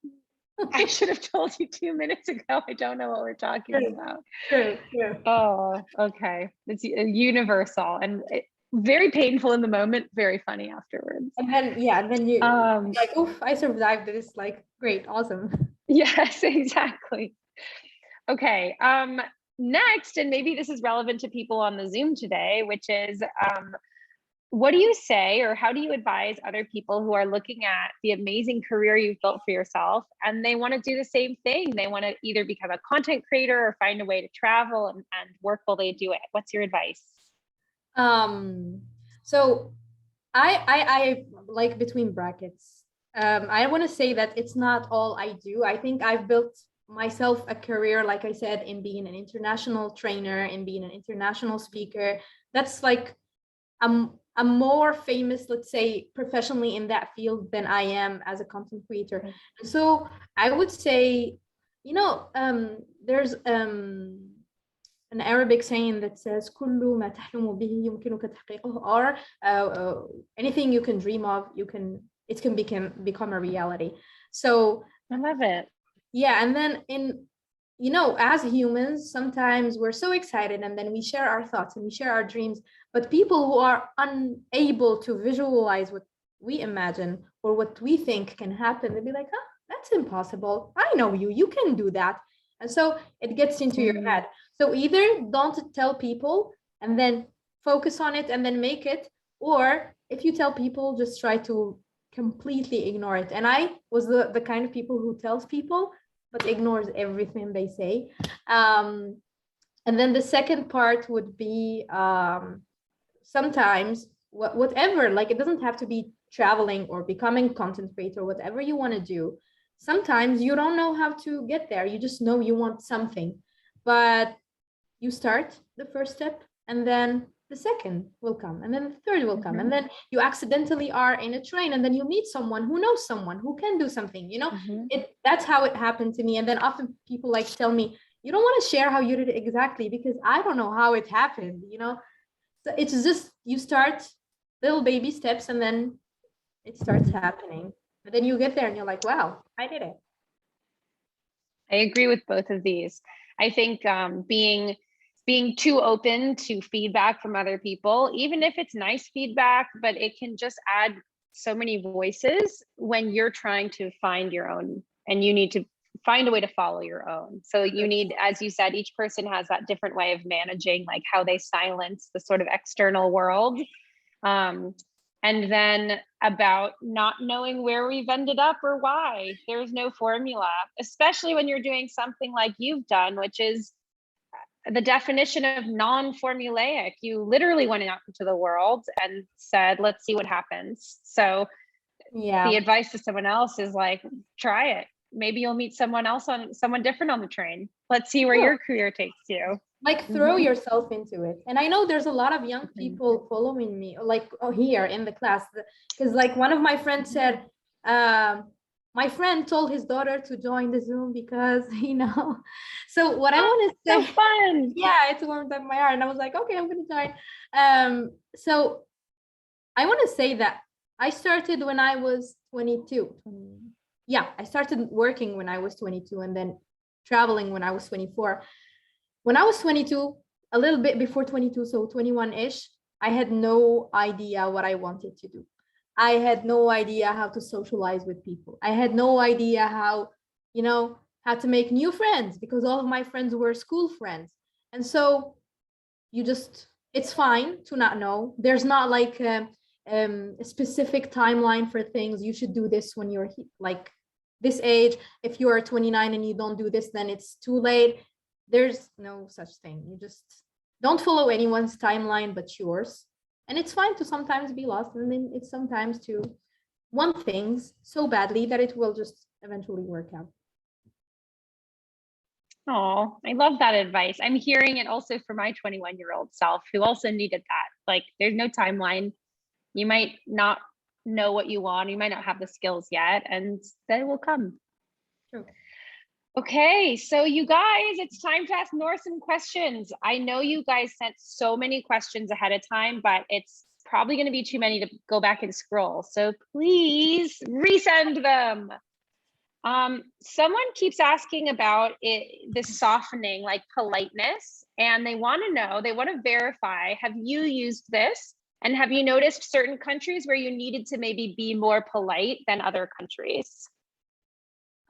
I should have told you 2 minutes ago. I don't know what we're talking about. True. Oh, okay. It's universal and very painful in the moment, very funny afterwards. And then you like, oof, I survived this. Like, great, awesome. Yes, exactly. Okay. Next, and maybe this is relevant to people on the Zoom today, which is what do you say, or how do you advise other people who are looking at the amazing career you've built for yourself and they want to do the same thing? They want to either become a content creator or find a way to travel and work while they do it. What's your advice? So I like, between brackets, I want to say that it's not all I do. I think I've built myself a career, like I said, in being an international trainer, in being an international speaker. That's like I'm more famous, let's say, professionally in that field than I am as a content creator. So I would say, there's an Arabic saying that says "Kullu ma tahlumu bihi yumkinuka tahqiquhu," or anything you can dream of, it can become a reality. So I love it. Yeah, and then as humans, sometimes we're so excited, and then we share our thoughts and we share our dreams, but people who are unable to visualize what we imagine or what we think can happen, they'll be like, "Oh, that's impossible. I know you can do that." And so it gets into your head. So either don't tell people and then focus on it and then make it, or if you tell people, just try to completely ignore it. And I was the kind of people who tells people but ignores everything they say. And then the second part would be sometimes whatever, like it doesn't have to be traveling or becoming content creator, whatever you want to do. Sometimes you don't know how to get there. You just know you want something, but you start the first step, and then the second will come, and then the third will come, and then you accidentally are in a train, and then you meet someone who knows someone who can do something, you know. That's how it happened to me. And then often people like tell me, you don't want to share how you did it exactly, because I don't know how it happened, you know. So it's just, you start little baby steps, and then it starts happening, and then you get there and you're like, wow, I did it. I agree with both of these. I think being too open to feedback from other people, even if it's nice feedback, but it can just add so many voices when you're trying to find your own, and you need to find a way to follow your own. So you need, as you said, each person has that different way of managing, like how they silence the sort of external world. And then about not knowing where we've ended up or why. There's no formula, especially when you're doing something like you've done, which is the definition of non-formulaic. You literally went out into the world and said, let's see what happens. So the advice to someone else is like, try it. Maybe you'll meet someone different on the train. Let's see where your career takes you. Like throw yourself into it. And I know there's a lot of young people following me, like here in the class, because like one of my friends said, my friend told his daughter to join the Zoom because, you know. So what I want to say, so fun. Yeah, it's warmed up my heart, and I was like, okay, I'm gonna join. So I want to say that I started when I was 22. Yeah, I started working when I was 22, and then traveling when I was 24. When I was 22, a little bit before 22, so 21-ish, I had no idea what I wanted to do. I had no idea how to socialize with people. I had no idea how, you know, how to make new friends, because all of my friends were school friends. And so it's fine to not know. There's not like a specific timeline for things. You should do this when you're like this age. If you are 29 and you don't do this, then it's too late. There's no such thing. You just don't follow anyone's timeline but yours. And it's fine to sometimes be lost, and then it's sometimes to want things so badly that it will just eventually work out. Oh, I love that advice. I'm hearing it also for my 21-year-old self, who also needed that. Like, there's no timeline. You might not know what you want. You might not have the skills yet, and then it will come. True. Okay, so you guys, it's time to ask Nor some questions. I know you guys sent so many questions ahead of time, but it's probably going to be too many to go back and scroll. So please resend them. Someone keeps asking about the softening, like politeness, and they want to verify, have you used this? And have you noticed certain countries where you needed to maybe be more polite than other countries?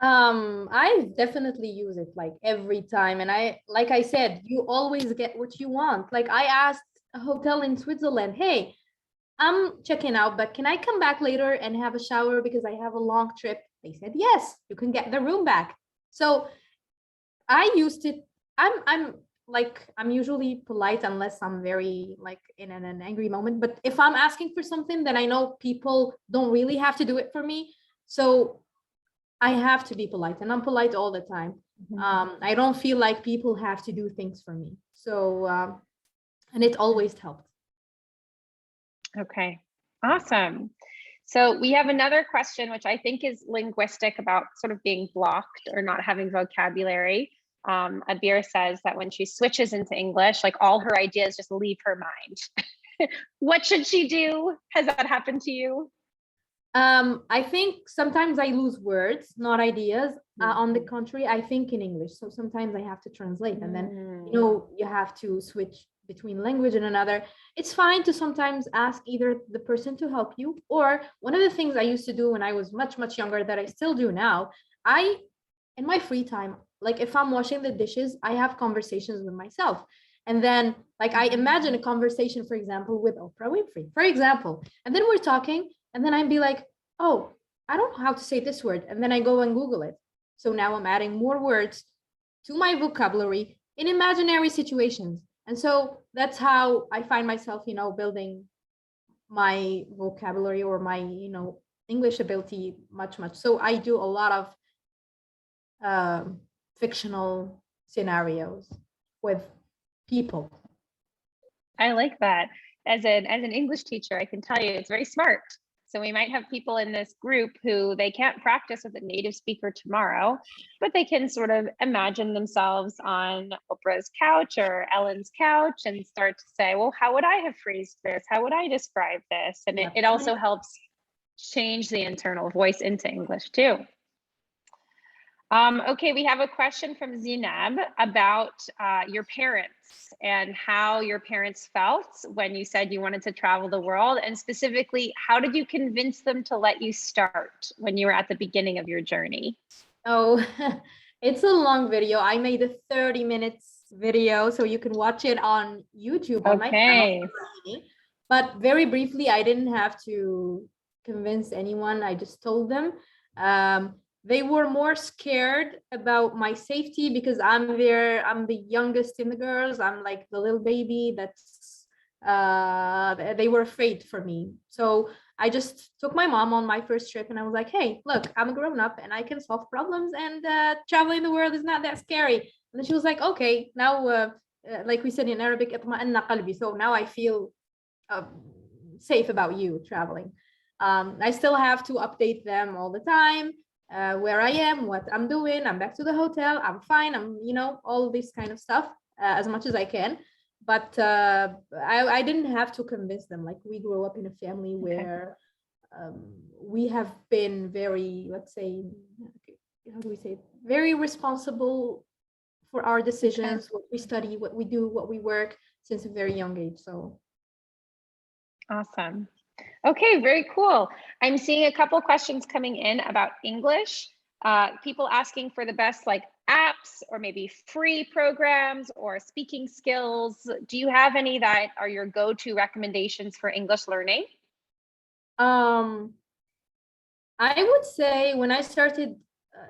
I definitely use it like every time. And like I said, you always get what you want. Like I asked a hotel in Switzerland, hey, I'm checking out, but can I come back later and have a shower because I have a long trip? They said, yes, you can get the room back. So I used it. I'm usually polite unless I'm very like in an angry moment. But if I'm asking for something, then I know people don't really have to do it for me. So I have to be polite, and I'm polite all the time. I don't feel like people have to do things for me. So, and it always helped. Okay, awesome. So we have another question, which I think is linguistic, about sort of being blocked or not having vocabulary. Abir says that when she switches into English, like all her ideas just leave her mind. What should she do? Has that happened to you? I think sometimes I lose words, not ideas. On the contrary, I think in English. So sometimes I have to translate, and then, you know, you have to switch between language and another. It's fine to sometimes ask either the person to help you, or one of the things I used to do when I was much, much younger that I still do now, in my free time, like if I'm washing the dishes, I have conversations with myself. And then like I imagine a conversation, for example, with Oprah Winfrey, for example, and then we're talking, and then I'd be like, oh, I don't know how to say this word. And then I go and Google it. So now I'm adding more words to my vocabulary in imaginary situations. And so that's how I find myself, you know, building my vocabulary or my, English ability much. So I do a lot of fictional scenarios with people. I like that. As an English teacher, I can tell you it's very smart. So we might have people in this group who they can't practice with a native speaker tomorrow, but they can sort of imagine themselves on Oprah's couch or Ellen's couch and start to say, well, how would I have phrased this? How would I describe this? And it also helps change the internal voice into English too. Okay, we have a question from Zinab about your parents and how your parents felt when you said you wanted to travel the world, and specifically, how did you convince them to let you start when you were at the beginning of your journey? Oh, it's a long video. I made a 30 minutes video, so you can watch it on YouTube on my channel. But very briefly, I didn't have to convince anyone. I just told them. They were more scared about my safety because I'm the youngest in the girls. I'm like the little baby that's they were afraid for me. So I just took my mom on my first trip and I was like, hey, look, I'm a grown up and I can solve problems, and traveling the world is not that scary. And then she was like, okay, now like we said in Arabic, اطمأن قلبي. So now I feel safe about you traveling. I still have to update them all the time. Where I am, what I'm doing, I'm back to the hotel, I'm fine, I'm, all this kind of stuff as much as I can. But I didn't have to convince them. Like, we grew up in a family where we have been very, let's say, how do we say, very responsible for our decisions, what we study, what we do, what we work since a very young age. So awesome. Okay, very cool. I'm seeing a couple questions coming in about English. People asking for the best like apps or maybe free programs or speaking skills. Do you have any that are your go-to recommendations for English learning? I would say when I started,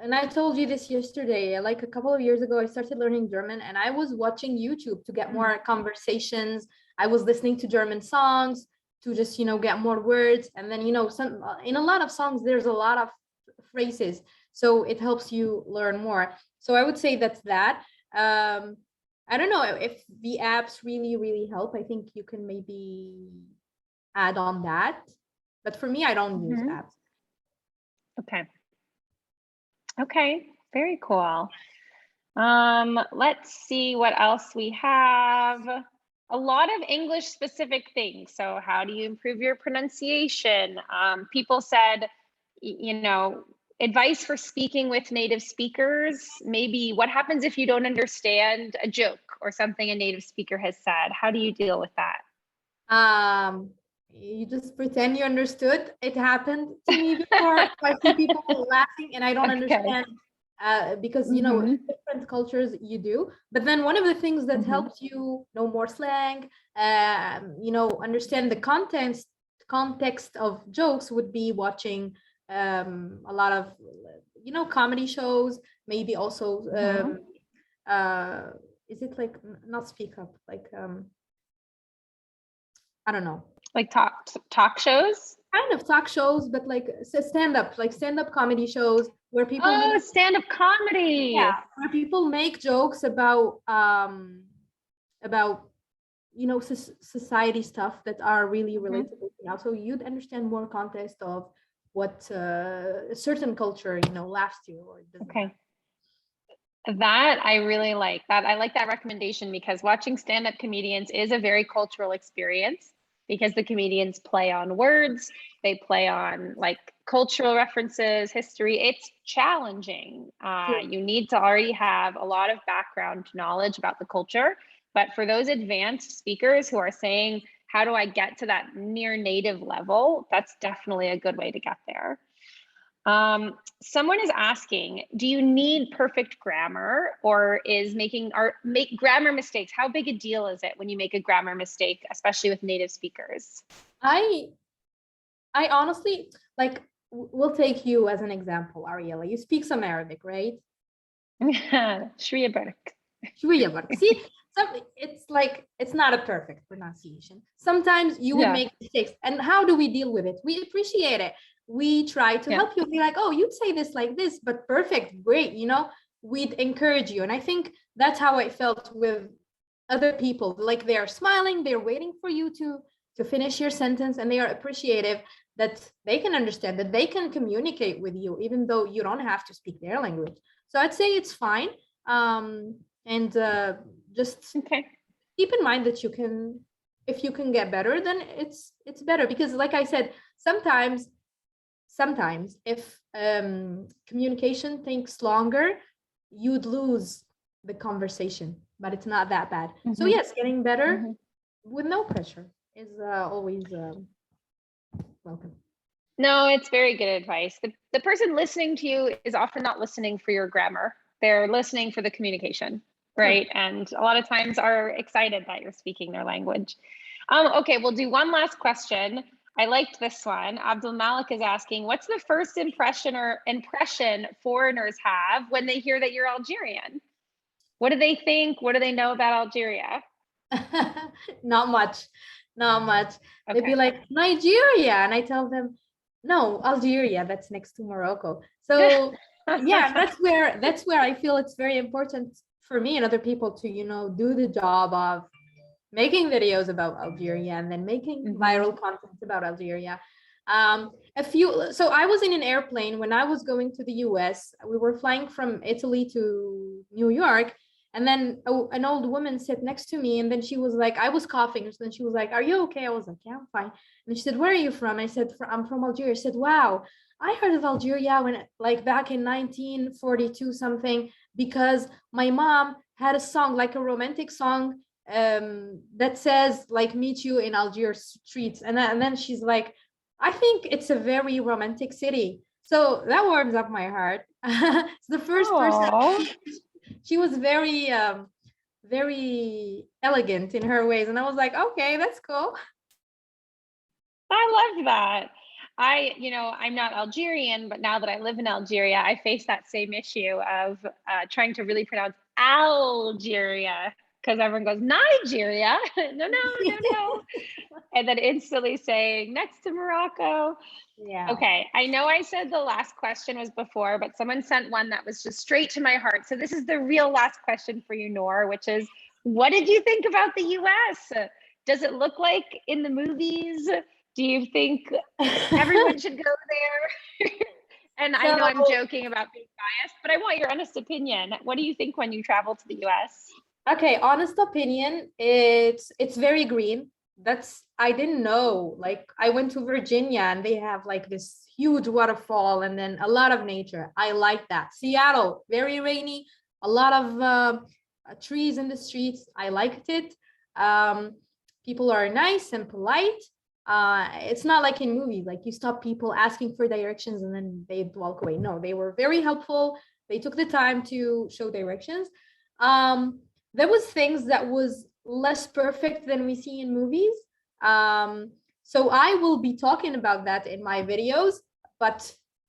and I told you this yesterday, like a couple of years ago, I started learning German and I was watching YouTube to get more conversations. I was listening to German songs to just, get more words. And then, some in a lot of songs, there's a lot of phrases. So it helps you learn more. So I would say that's that. I don't know if the apps really, really help. I think you can maybe add on that. But for me, I don't use apps. Okay. Okay, very cool. Let's see what else we have. A lot of English specific things. So how do you improve your pronunciation? People said, advice for speaking with native speakers. Maybe what happens if you don't understand a joke or something a native speaker has said? How do you deal with that? You just pretend you understood. It happened to me before. I see people laughing and I don't understand because, different cultures you do. But then one of the things that helps you know more slang, understand the context of jokes would be watching a lot of, comedy shows, maybe also, is it like, not Speak Up, like, I don't know. Like talk shows? Kind of talk shows, but like stand-up comedy shows where people stand-up comedy. Yeah, where people make jokes about society stuff that are really relatable now. So you'd understand more context of what a certain culture, laughs to or doesn't. Okay. That I really like that. I like that recommendation because watching stand-up comedians is a very cultural experience because the comedians play on words, they play on like cultural references, history. It's challenging. You need to already have a lot of background knowledge about the culture. But for those advanced speakers who are saying, how do I get to that near native level? That's definitely a good way to get there. Someone is asking, do you need perfect grammar or make grammar mistakes? How big a deal is it when you make a grammar mistake, especially with native speakers? I honestly, like, we'll take you as an example, Ariella. You speak some Arabic, right? Shriya Barak. شوية برضه. See, it's like, it's not a perfect pronunciation. Sometimes you would Yeah. make mistakes. And how do we deal with it? We appreciate it. We try to help you, be like, oh, you'd say this like this, but perfect, great, we'd encourage you. And I think that's how I felt with other people. Like, they are smiling, they're waiting for you to finish your sentence, and they are appreciative that they can understand, that they can communicate with you, even though you don't have to speak their language. So I'd say it's fine. And just Okay. keep in mind that if you can get better, then it's better, because like I said, sometimes if communication takes longer, you'd lose the conversation, but it's not that bad. So yes, getting better with no pressure is always welcome. No, it's very good advice. The person listening to you is often not listening for your grammar. They're listening for the communication, right? And a lot of times are excited that you're speaking their language. Okay, we'll do one last question. I liked this one. Abdul Malik is asking, what's the first impression foreigners have when they hear that you're Algerian? What do they think? What do they know about Algeria? Not much. Okay. They'd be like, Nigeria. And I tell them, no, Algeria, that's next to Morocco. So yeah, that's where I feel it's very important for me and other people to, do the job of making videos about Algeria and then making viral content about Algeria. So I was in an airplane when I was going to the US. We were flying from Italy to New York. And then an old woman sat next to me, and then she was like, I was coughing. And then she was like, are you okay? I was like, yeah, I'm fine. And she said, where are you from? I said, I'm from Algeria. She said, wow, I heard of Algeria when, like, back in 1942 something, because my mom had a song, like a romantic song, that says, like, meet you in Algiers streets. And then she's like, I think it's a very romantic city. So that warms up my heart. It's the first person. She was very very elegant in her ways, and I was like, okay, that's cool. I love that. I'm not Algerian, but now that I live in Algeria, I face that same issue of trying to really pronounce Algeria, because everyone goes Nigeria. No. And then instantly saying next to Morocco. Yeah. Okay, I know I said the last question was before, but someone sent one that was just straight to my heart. So this is the real last question for you, Noor, which is, what did you think about the US? Does it look like in the movies? Do you think everyone should go there? And I know I'm joking about being biased, but I want your honest opinion. What do you think when you travel to the US? Okay, honest opinion, it's very green. I didn't know. Like, I went to Virginia and they have like this huge waterfall and then a lot of nature. I like that. Seattle, very rainy, a lot of trees in the streets. I liked it. People are nice and polite. It's not like in movies, like you stop people asking for directions and then they walk away. No, they were very helpful. They took the time to show directions. There was things that was less perfect than we see in movies. So I will be talking about that in my videos, but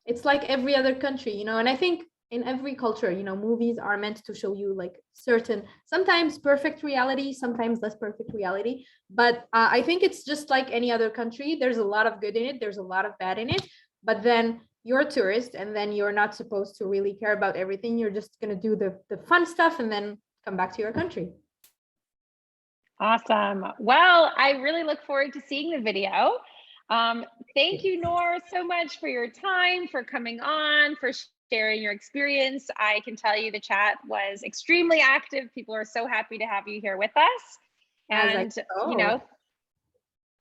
it's like every other country, and I think in every culture, movies are meant to show you like certain, sometimes perfect reality, sometimes less perfect reality. But I think it's just like any other country. There's a lot of good in it. There's a lot of bad in it. But then you're a tourist and then you're not supposed to really care about everything. You're just going to do the fun stuff and then come back to your country. Awesome. Well, I really look forward to seeing the video. Thank you, Noor, so much for your time, for coming on, for sharing your experience. I can tell you the chat was extremely active. People are so happy to have you here with us. And,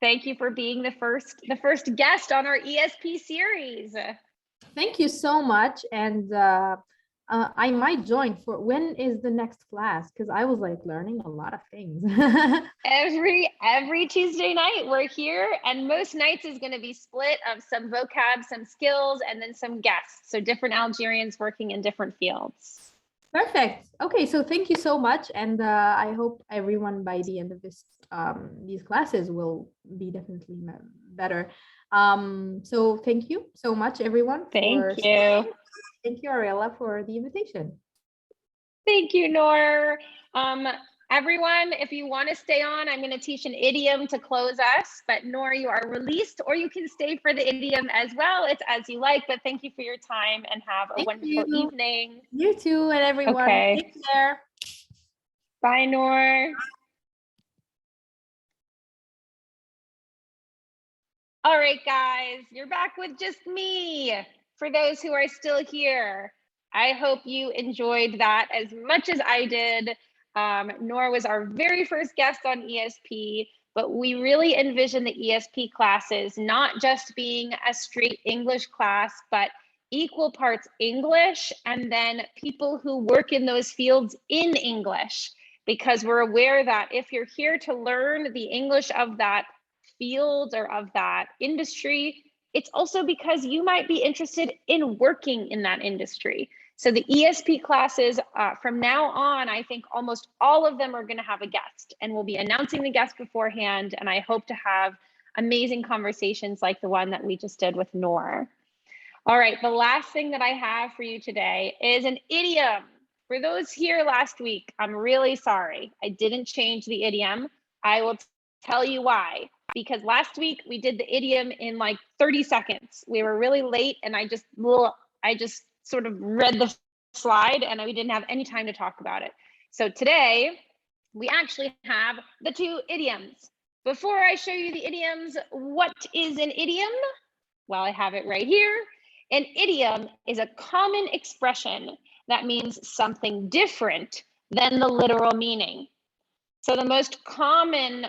thank you for being the first guest on our ESP series. Thank you so much. And I might join for, when is the next class? Because I was like learning a lot of things. every Tuesday night we're here, and most nights is going to be split of some vocab, some skills, and then some guests. So different Algerians working in different fields. Perfect. Okay, so thank you so much. And I hope everyone by the end of these classes will be definitely better. So thank you so much, everyone. Thank you. Thank you, Ariella, for the invitation. Thank you, Nor. Everyone, if you want to stay on, I'm going to teach an idiom to close us, but Nor, you are released, or you can stay for the idiom as well. It's as you like, but thank you for your time and have a Thank wonderful you. evening. You too, and everyone. Okay. Take care. Bye, Nor. All right, guys, you're back with just me. For those who are still here, I hope you enjoyed that as much as I did. Nor was our very first guest on ESP, but we really envision the ESP classes not just being a straight English class, but equal parts English, and then people who work in those fields in English, because we're aware that if you're here to learn the English of that field or of that industry, it's also because you might be interested in working in that industry. So the ESP classes from now on, I think almost all of them are going to have a guest, and we'll be announcing the guest beforehand. And I hope to have amazing conversations like the one that we just did with Nor. All right, the last thing that I have for you today is an idiom. For those here last week, I'm really sorry. I didn't change the idiom. I will tell you why. Because last week we did the idiom in like 30 seconds. We were really late, and I just sort of read the slide, and we didn't have any time to talk about it. So today we actually have the two idioms. Before I show you the idioms, what is an idiom? Well, I have it right here. An idiom is a common expression that means something different than the literal meaning. So the most common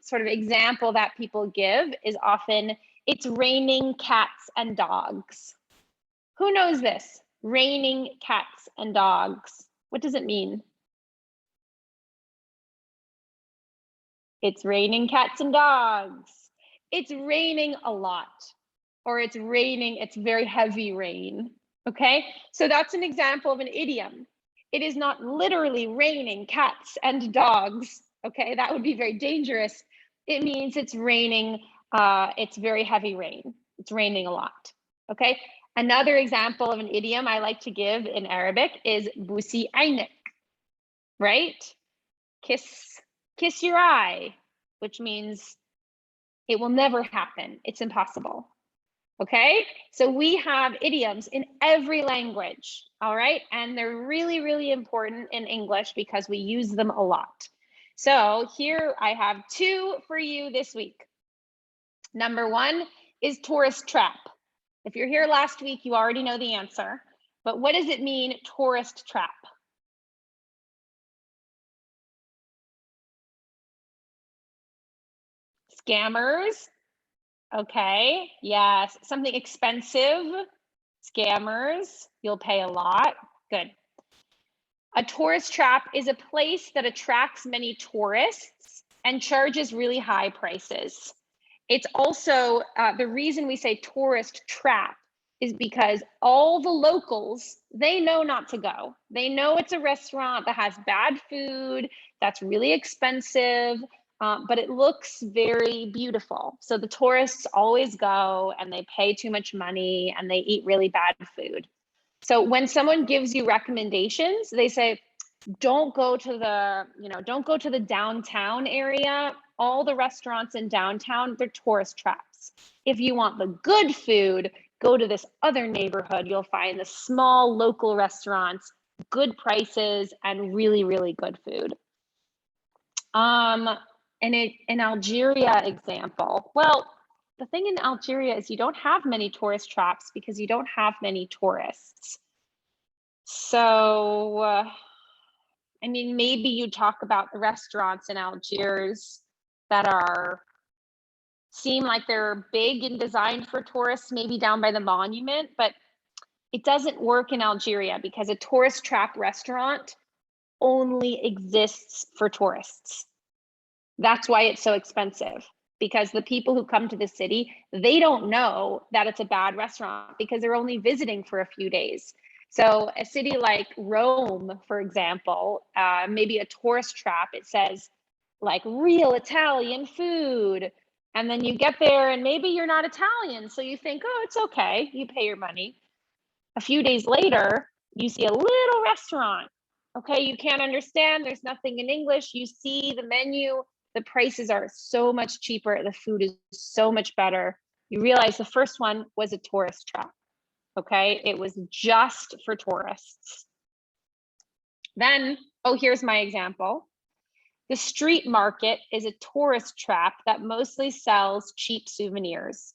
sort of example that people give is often, it's raining cats and dogs. Who knows this? Raining cats and dogs. What does it mean? It's raining cats and dogs. It's raining a lot, or it's raining, it's very heavy rain. Okay, so that's an example of an idiom. It is not literally raining cats and dogs. Okay, that would be very dangerous. It means it's raining, it's very heavy rain. It's raining a lot. Okay, another example of an idiom I like to give in Arabic is busi aynek, right? Kiss your eye, which means it will never happen. It's impossible. Okay, so we have idioms in every language, all right? And they're really, really important in English because we use them a lot. So here I have two for you this week. Number one is tourist trap. If you're here last week, you already know the answer. But what does it mean, tourist trap? Scammers. Okay, yes, something expensive. Scammers, you'll pay a lot. Good. A tourist trap is a place that attracts many tourists and charges really high prices. It's also, the reason we say tourist trap is because all the locals, they know not to go. They know it's a restaurant that has bad food, that's really expensive, but it looks very beautiful. So the tourists always go, and they pay too much money, and they eat really bad food. So when someone gives you recommendations, they say, don't go to the downtown area. All the restaurants in downtown, they're tourist traps. If you want the good food, go to this other neighborhood. You'll find the small local restaurants, good prices, and really, really good food. An Algeria example. Well, the thing in Algeria is you don't have many tourist traps because you don't have many tourists. So, I mean, maybe you talk about the restaurants in Algiers that seem like they're big and designed for tourists, maybe down by the monument, but it doesn't work in Algeria because a tourist trap restaurant only exists for tourists. That's why it's so expensive, because the people who come to the city, they don't know that it's a bad restaurant because they're only visiting for a few days. So a city like Rome, for example, maybe a tourist trap, it says like real Italian food. And then you get there and maybe you're not Italian. So you think, oh, it's okay. You pay your money. A few days later, You see a little restaurant. Okay, you can't understand. There's nothing in English. You see the menu. The prices are so much cheaper. The food is so much better. You realize the first one was a tourist trap. Okay, it was just for tourists. Then, oh, here's my example. The street market is a tourist trap that mostly sells cheap souvenirs.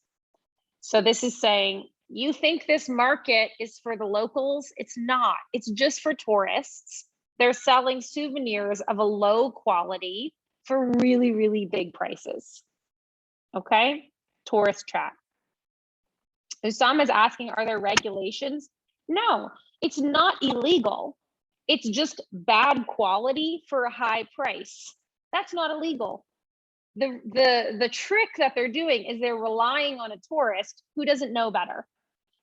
So this is saying, you think this market is for the locals? It's not. It's just for tourists. They're selling souvenirs of a low quality for really, really big prices. Okay, tourist trap. Usama is asking, are there regulations? No, it's not illegal. It's just bad quality for a high price. That's not illegal. The trick that they're doing is they're relying on a tourist who doesn't know better.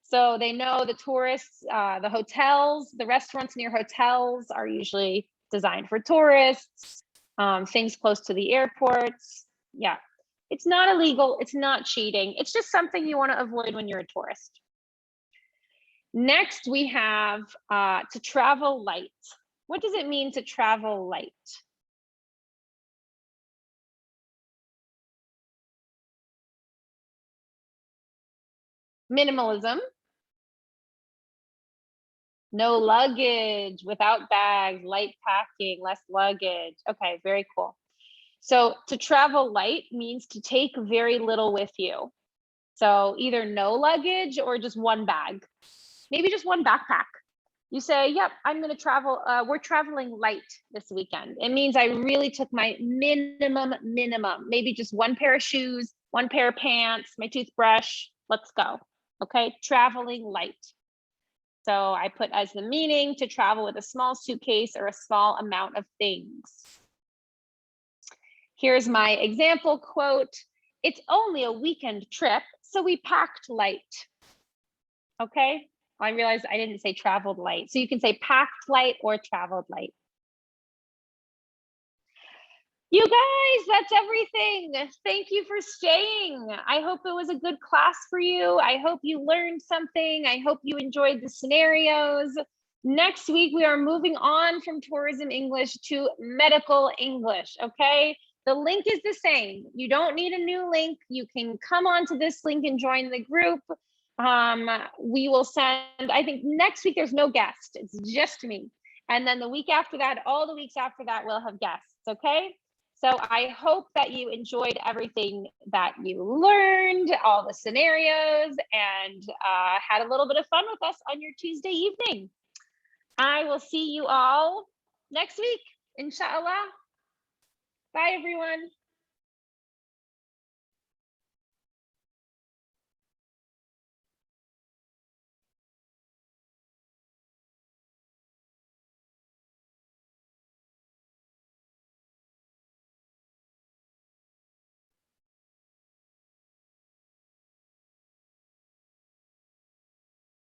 So they know the tourists, the hotels, the restaurants near hotels are usually designed for tourists, things close to the airports. Yeah, it's not illegal. It's not cheating. It's just something you want to avoid when you're a tourist. Next, we have to travel light. What does it mean to travel light? Minimalism. No luggage, without bags, light packing, less luggage. Okay, very cool. So to travel light means to take very little with you. So either no luggage or just one bag, maybe just one backpack. You say, yep, I'm going to travel. We're traveling light this weekend. It means I really took my minimum, maybe just one pair of shoes, one pair of pants, my toothbrush. Let's go. Okay, traveling light. So I put as the meaning to travel with a small suitcase or a small amount of things. Here's my example quote. It's only a weekend trip, so we packed light. Okay, I realized I didn't say traveled light. So you can say packed light or traveled light. You guys, that's everything. Thank you for staying. I hope it was a good class for you. I hope you learned something. I hope you enjoyed the scenarios. Next week, we are moving on from tourism English to medical English, okay? The link is the same. You don't need a new link. You can come onto this link and join the group. We will send, I think next week, there's no guest. It's just me. And then the week after that, all the weeks after that, we'll have guests, okay? So I hope that you enjoyed everything that you learned, all the scenarios, and had a little bit of fun with us on your Tuesday evening. I will see you all next week, inshallah. Bye, everyone.